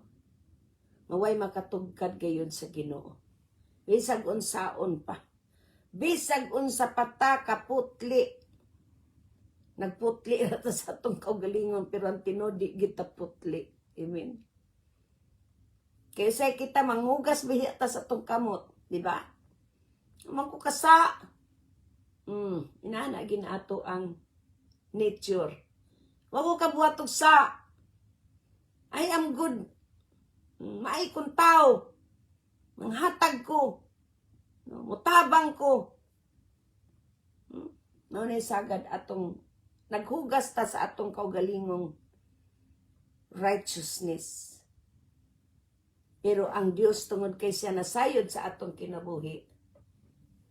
Maway makatugkad gayon sa Ginoo. Bisag unsaon pa. Bisag unsa pata kaputli. Nagputli ata sa atong kaugalingon pero ang tinuod di kita putli. Amen. Kaysa kita manghugas bihita sa itong kamot. Diba? Magkukasa. Inana ginato ang nature. Wag ko kabuhat og sa. I am good. Maay kong tao. Manghatag ko. Mutabang ko. Naunay sagad atong naghugas ta sa atong kaugalingong righteousness. Pero ang Dios tungod kay siya nasayod sa atong kinabuhi,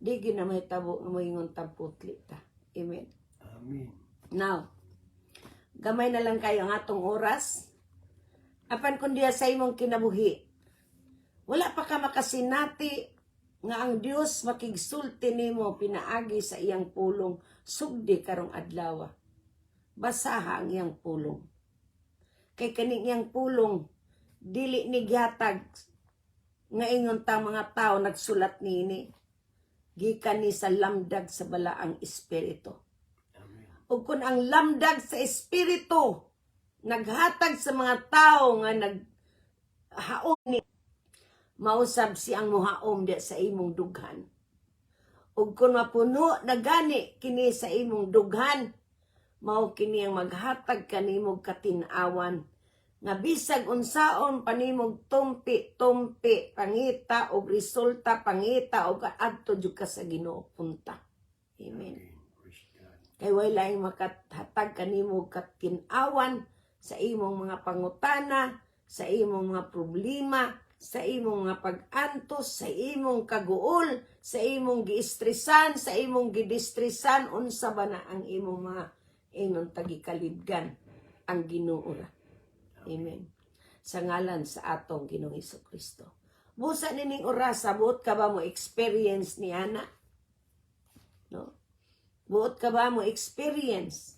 di ginamay tabo nga moingon tamputli ta. Amen. Amen. Now, gamay na lang kayo ang atong oras. Apan kung diya sa imong kinabuhi, wala pa ka makasinati nga ang Dios makigsulti nimo pinaagi sa iyang pulong sugdi karong adlaw. Basaha ang iyang pulong. Kay kaning iyang pulong dili ni gihatag nga ingon ta mga tao nagsulat nini. Gikan ni sa lamdag sa balaang espiritu. Amen. Ug kun ang lamdag sa espiritu naghatag sa mga tao nga naghaom ni mausab siyang muhaom di sa imong dughan. Ug kun mapuno na gani kini sa imong dughan, mao kini ang maghatag kanimo katin-awan nga bisag unsaon panimog tumpi pangita og resulta pangita og adto jud ka sa Ginoo punta. Amen. Praise God. Kay wala yung makathatag kanimo katin-awan sa imong mga pangutana, sa imong mga problema, sa imong mga pag-antos, sa imong kaguol, sa imong giistresan, sa imong gidistresan, unsa ba na ang imong mga ingon tagikalibgan ang Ginoo ra. Amen. Sa ngalan sa atong Ginoong Hesukristo. Busa nining oras, buot ka ba mo experience ni ana? No? Buot ka ba mo experience?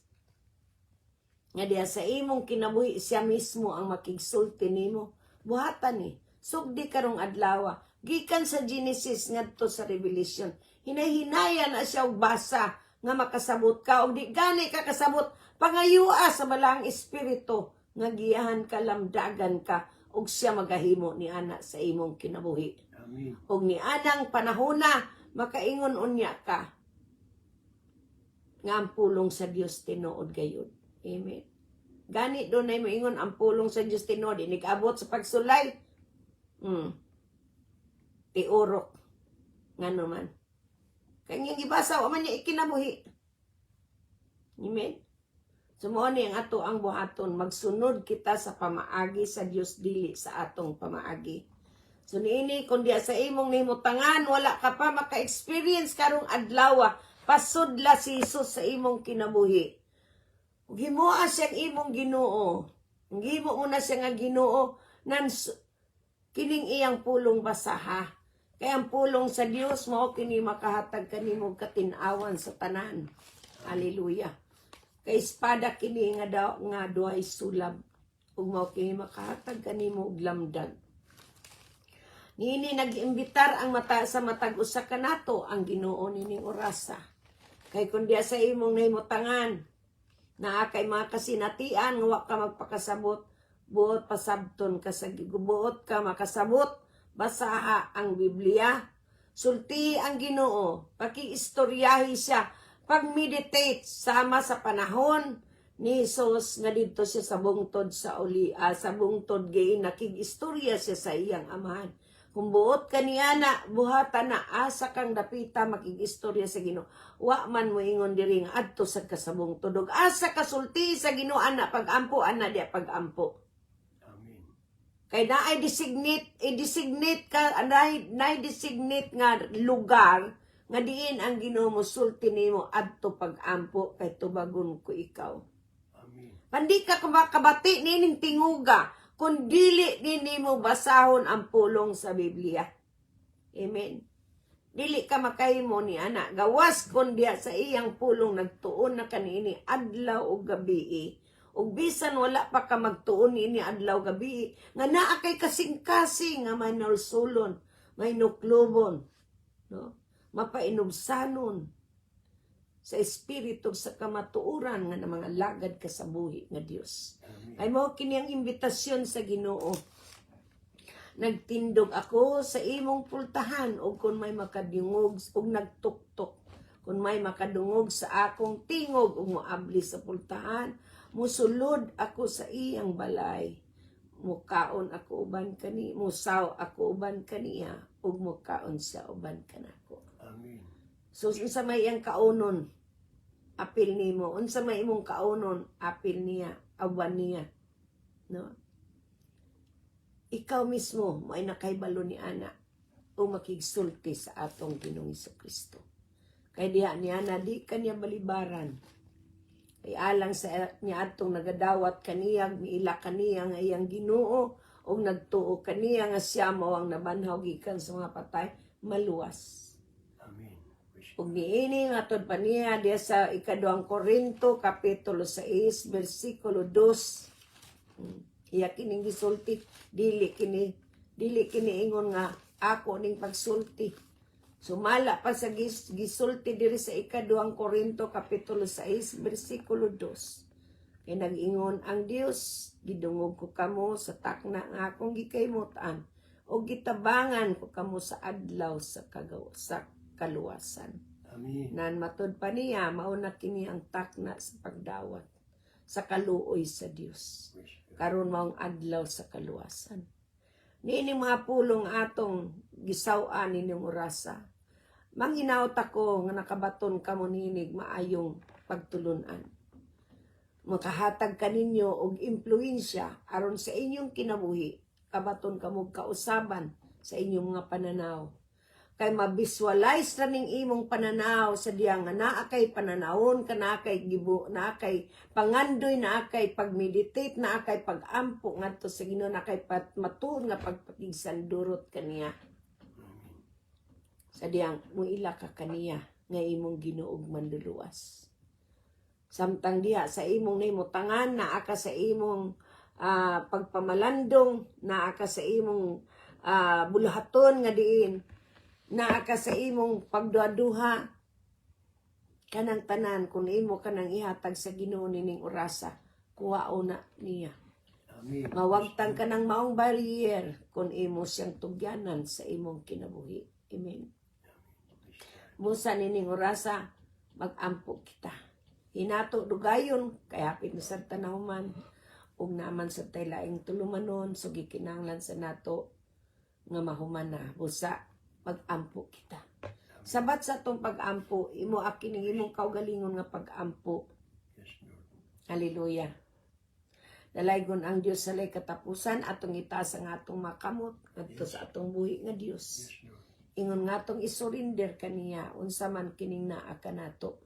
Nga diya sa imong kinabuhi siya mismo ang makigsulti nimo. Buhatan ni. Sugdi karong adlaw. Gikan sa Genesis ngadto sa Revelation. Hinahinaya na siya og basa nga makasabot ka og di gani ka kasabot pangayua sa balang espiritu nga giyahan ka lamdagan ka og siya magahimo ni ana sa imong kinabuhi. Amen. Og ni anang panahona makaingon unya ka nga ang pulong sa Dios tinuod gayud. Amen. Gani do na moingon ang pulong sa Dios tinuod inig-abot sa pagsulay. Tiurok ngano man. Kanyang gibasa wa man niya ikinabuhi. Amen. Sumo ni ang ato ang buhaton magsunod kita sa pamaagi sa Dios dili sa atong pamaagi. So niini kun diya sa imong nimutangan wala ka pa maka-experience karong adlaw pasudla si Jesus sa imong kinabuhi. Ug himuha siyang imong Ginoo. Ug himo mo na siya nga Ginoo nan kining iyang pulong basaha. Kay ang pulong sa Dios mao kini makahatag kanimo katin-awan sa tanan. Hallelujah. Kay espada kini nga duhay sulab ug mao kini makahatag kanimo og lamdag. Nini nag-imbitar ang mata sa matag usa kanato ang Ginoo nining orasa. Kay kun diya sa imong nahimutangan naa kay mga kasinatian nga wa ka magpakasabot buot pasabton ka sa buot ka makasabot basaha ang Biblia, sulti ang Ginoo, paki-istoryahi siya, pag-meditate sama sa panahon ni Jesus nga didto siya sa bungtod sa sa bungtod gay nakig-istorya siya sa iyang amahan. Kung buot ka niya na, buhatan na, asa kang dapita makig-istorya sa Ginoo. Wa man mo ingon diri nga adto sa kasabong tudog. Asa kasulti sa Ginoo ana pag-ampo ana di pag-ampo. Amen. Kay naay i-designate ka, naay-designate nga lugar nga diin ang Ginoo mo sulti nimo adto pag-ampo kay tubagon ko ikaw. Amen. Pandi ka kabati nining tinguga kun dili nimo basahon ang pulong sa Biblia. Amen. Dili ka makahimo ni ana gawas kun diya sa iyang pulong nagtuon na kanini adlaw ug gabi. Ug bisan wala pa ka magtuon ini adlaw gabi nga naa kay kasing-kasing nga may nulsulon, may nuklubon, no? Mapainubsanon sa espiritu sa kamatuoran nga ng mga lagad ka sa buhi nga Dios. Ay mo kini ang imbitasyon sa Ginoo. Nagtindog ako sa imong pultahan ug kun may makadungog ug nagtuktok. Kung may makadungog sa akong tingog ug moabli sa pultahan, musulod ako sa iyang balay. Mukaon ako uban kani, musaw ako uban kaniya ug mukaon siya uban kanako. Amen. So unsa may iyang kaunon, apil nimo. Unsa may imong kaunon, apil niya, awan niya. No? ikaw mismo mo ay nakaibalo ni ana o makigsulti sa atong Ginoong Kristo. Kay diha niya na di kanya balibaran. Kay alang sa niya atong nagadawat kaniya, miila kaniya nga iyang Ginoo o nagtuo kaniya nga siya mao ang nabanhaw gikan sa mga patay, maluwas. Amen. Ug niini matod pa niya diya sa ikaduhang Korinto kapitulo 6 bersikulo 2. Iya kining gisulti, dili kini ingon nga ako ning pagsulti. Sumala pa sa gisulti diri sa ikaduhang Korinto kapitulo 6 bersikulo 2. Kay nag-ingon ang Dios, gidungog ko kamo sa takna nga akong gikaymutan o gitabangan ko kamo sa adlaw sa kaluwasan. Amen. Nan matod pa niya mauna kini ang takna sa pagdawat sa kaluoy sa Dios. Karon maong adlaw sa kaluwasan. Niini mga pulong atong gisaw-an nining orasa. Manginaot ako nga nakabaton kamo ninig maayong pagtulunan. Makahatag kaninyo og impluwensya aron sa inyong kinabuhi. Kabaton kamo kausaban sa inyong mga pananaw. Kay mabisualize na ning imong pananaw sa diyang nga naa kay pananawon ka, naa kay gibo, naa kay pangandoy, naa kay pagmeditate, naa kay pagampo ngadto sa Ginoo, naa kay matuod nga pagpakigsan-durot kaniya. Sa diyang muila ka kaniya nga imong Ginoo ug manluluwas. Samtang diha sa imong nahimutangan, naa ka sa imong pagpamalandong, naa ka sa imong bulahaton nga diin, naa ka sa imong pagduha-duha, kanang tanan kung imo kanang ihatag sa Ginoo nining orasa, kuwao na niya. Amen. Mawagtang ka ng maong barrier kung imo siyang tugyanan sa imong kinabuhi. Amen. Busa nining orasa, mag-ampo kita. Hinato dugayon, kaya hapit na sa tanahuman, ug naman sa taylaing tulumanon, so gikinanglan sa nato nga mahuman na. Busa, mag-ampo kita. Sabat sa tong pag-ampo, imo akining imong kaugalingon nga pag-ampo. Yes, Lord. Hallelujah. Dalaygon ang Dios sa lay katapusan atong itaas ang atong makamot ngadto sa atong buhi nga Dios. Yes, Lord. Ingon nga atong isurinder kaniya unsa man kining naa kanato.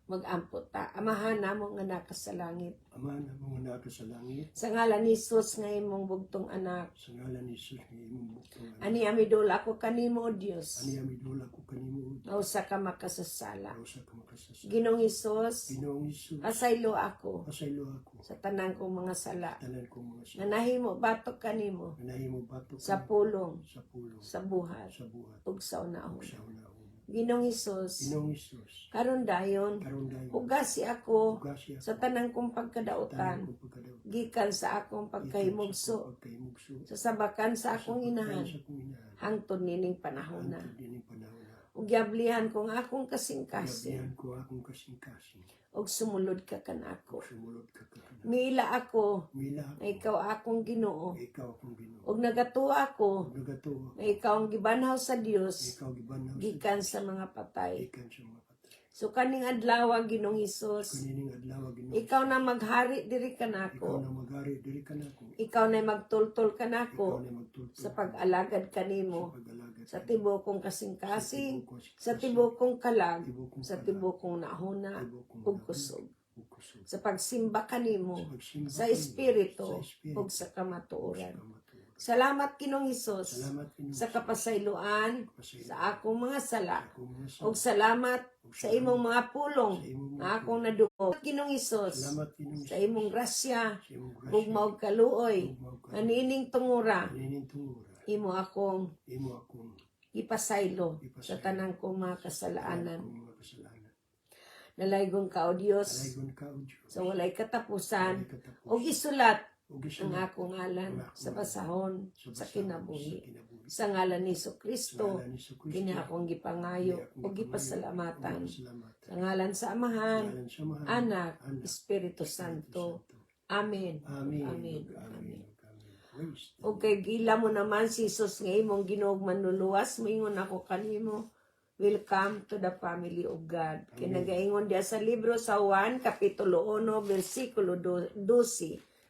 Mag-ampo ta. Amahan namo nga naka sa langit. Ama na mga naka sa langit, Sa ngalan ni Jesus nga imong bugtong anak. sa ngalan ni Jesus nga imong bukong anak. Ani amidol ako kanimo o Dios. Ani amidula ko kanimo, Nausa ka makasasala. sa ka makasasa. Ginong Hesus, Ginoong Isus, asaylo ako pasaylo ako, sa tanang kong mga sala. tanan ko mga Nga nahimo batok kanimo nahimo bato sa pulong, sa pulong, sa buhat, sa buhat, ug sa unahon. sa unahon. Ginong Hesus, Ginoong Isus, karon dayon, karon dayon, ugasi ako ugasi sa ako, tanang kong tanan pagkadautan, ko pagkadaot, gikan sa akong pagkahimugso, pagkahimugso, sa sabakan sa akong inahan, sa akong inahan, hangtod nining panahon na. hangtod din ang panahon na. Ug yablihan kong akong kasing-kasing, Gabihan ko akong kasing-kasing, ug sumulod ka kanako. sumulod ka kanan. Miila ako, Mila nga ako, ikaw akong Ginoo, ikaw akong Ginoo. ug nagatuwa ako, Nagatuwa, nga ikaw ang gibanhaw sa Dios, ikaw gibanaw sa gikan sa mga patay. ikan sa mga patay. So kaning adlaw Ginong Hesus, Kanining adlaw Ginoo. ikaw na maghari diri Ikaw kanako. na magari diri kanako. Ikaw na magtultol Ikaw kanako na magtultol sa pag-alagad kanimo, pag-alagad sa tibokong kasing-kasing, sa tibokong kalag, sa tibokong nahuna, ug kusog. Sa pagsimba kanimo, sa espiritu, ug sa kamatuoran. Salamat Ginong Hesus Salamat Ginoo. sa kapasayloan sa akong mga sala. Ako mga sa ug salamat sa imong mga pulong sa imong mga nga akong naduko. Ginong Hesus Salamat Ginoo. sa imong grasya sa imong grasya. ug maog kaluoy nga nining tungura Kanining tungura. imo akong Imo akong ipasaylo sa tanang kong mga kasalaanan. akong mga kasalanan. Nalaygong ka o Dios Alaygon ka o Diyos. sa walay katapusan Walay katapos. ug isulat Ug ang isunod akong ngalan sa basahon sa basahon kinabuhi. sa kinabuhi. Sa ngalan ni Kristo, Ngalan ni Jesucristo. kini akong gipangayo ug gipasalamatan. Salamat. Sa ngalan sa Amahan, Ngalan sa Mahal. Anak, Anak, Espiritu Santo. Amen. Amen. Amen. Amen. Praise the O kay gila mo naman si Jesus nga imong Ginoong manluluwas, moingon ako kanimo. Welcome to the family of God. Kay nagaingon diya sa libro sa Juan kapitulo 1 bersikulo 12.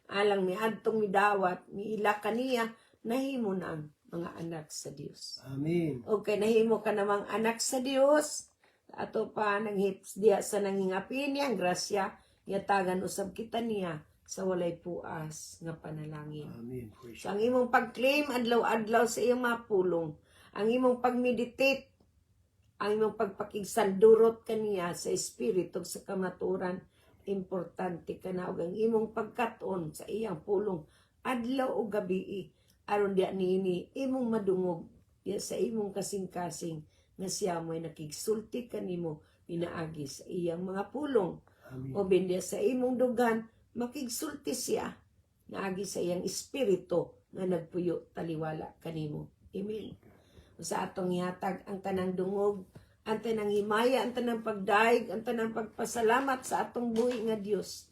alang miadtong midawat miila kaniya nahimo na ang mga anak sa Dios. Amen. Okay, nahimo ka namang anak sa Dios. Ato pa nang hips diya sa nangingapin niya ang grasya yatagan usab kita niya sa walay puas nga panalangin. Amen. Praise So ang imong pag-claim adlaw-adlaw sa iyong mga pulong, ang imong pag-meditate, ang imong pagpakigsandurot kaniya sa espiritu sa kamaturan, importante ka na ug ang imong pagkat-on sa iyang pulong adlaw o gabi aron diya niini imong madungog diya sa imong kasing-kasing nga siya mo'y nakigsulti kanimo pinaagi sa iyang mga pulong. Amen. O bindiya sa imong dugan makigsulti siya naagi sa iyang espiritu nga nagpuyo taliwala kanimo. Amen. Sa atong ihatag ang tanang dungog, ang tanang himaya, ang tanang pagdaig, ang tanang pagpasalamat sa atong buhi nga Dios.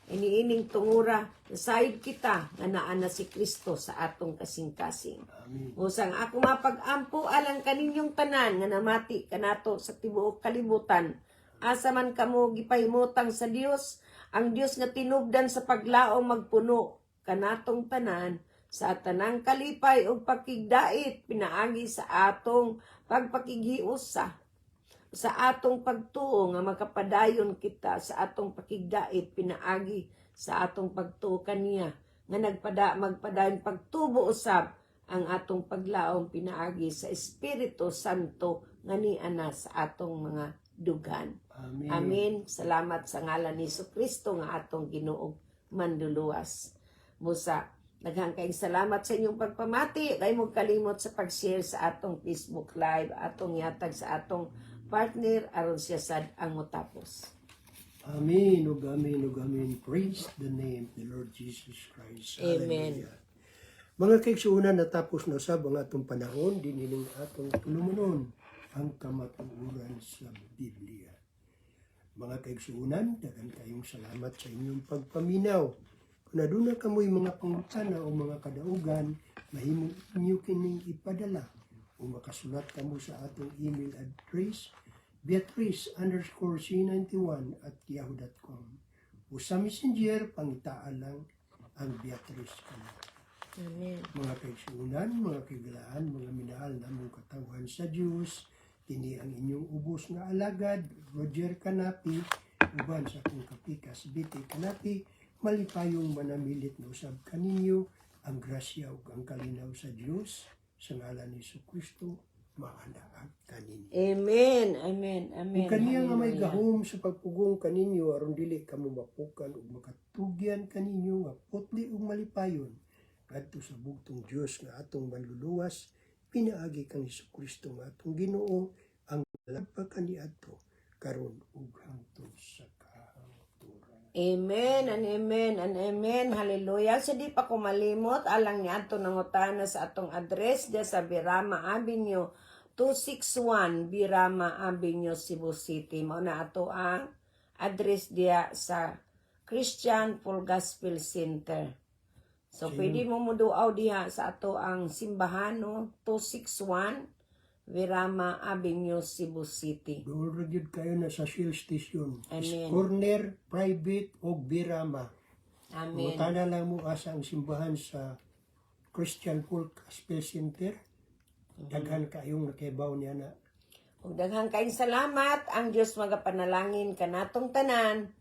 Iniining tungura, nasayod kita nga naa na si Kristo sa atong kasing-kasing. Amen. Usang ako mapag-ampo alang kaninyong tanan nga namati kanato sa tibuok kalibutan. Asa man kamo gipahimutang sa Dios, ang Dios nga tinubdan sa paglaom magpuno kanatong tanan sa tanang kalipay ug pakigdait pinaagi sa atong pagpakighiusa sa atong pagtuo nga makapadayon kita sa atong pakigdait pinaagi sa atong pagtuo kaniya nga magpadayon pagtubo usab ang atong paglaom pinaagi sa Espiritu Santo nga niana sa atong mga dugan. Amen. Amen. Salamat sa ngalan ni Jesucristo nga atong Ginoo manduluwas. Musa, daghang kayong salamat sa inyong pagpamati. Kay mo kalimot sa pag-share sa atong Facebook Live, atong yatag sa atong partner aron siya sad ang motapos. Amen. Ug amen. Ug amen. Praise the name of the Lord Jesus Christ. Amen. Hallelujah. Mga kaigsuunan, natapos na usab ang atong panahon dinining atong tulumunon ang kamatuoran sa Biblia. Mga kaigsuunan, daghan kayong salamat sa inyong pagpaminaw. Kung aduna kamoy mga pangutana o mga kadaugan, mahimo inyo kining ipadala o makasulat kamo sa atong email address beatrice_c91@yahoo.com o sa messenger pangitaan lang ang Beatrice kamo. Amen. Mga kaigsuunan, mga kaigalaan, mga minahal namong katawhan sa Diyos, kini ang inyong ubos nga alagad, Roger Canapi, uban sa akong kapikas, Biti Canapi, malipayong manamilit na usab kaninyo, ang grasya ug ang kalinaw sa Diyos, sa ngalan ni Jesucristo, maanaag kaninyo. Amen. Amen. Amen. Kung kaniya nga may Hallelujah. gahom sa pagpugong kaninyo, aron dili kamo mapukan ug makatugyan kaninyo nga putli ug malipayon, kadto sa bugtong Dios nga atong manluluwas, pinaagi kang Jesucristo nga atong Ginoo, ang lagpa kaniadto karon ug hangtod sa kahangturan. Amen and amen and amen. Hallelujah. So di pa ko malimot, alang ni ato nangutana sa atong address diya sa Birama Avenue, 261 Birama Avenue, Cebu City. Mao na ato ang address diya sa Christian Full Gospel Center. So pwede mo muduaw diha sa ato ang simbahan, no? 261 Birama Avenue, Cebu City. Doon ra gyud kayo na sa Shell Station. Amen. Corner, private o Birama. Amen. Mutana lang mo asa ang simbahan sa Christian Full Gospel Center. Daghan kayong nakibaw niya na. Ug daghang kayong salamat. Ang Dios magapanalangin kanatong tanan.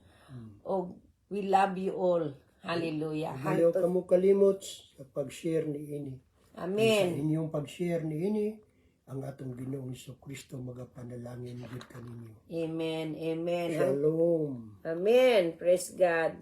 Og we love you all. Hallelujah. Ayaw ka mo kalimot sa pag-share ni ini. Sa Amen. inyong pag-share ni ini, ang atong Ginoong Jesucristo magapanalangin gid kaninyo. Amen. Amen. Shalom. Amen. Praise God.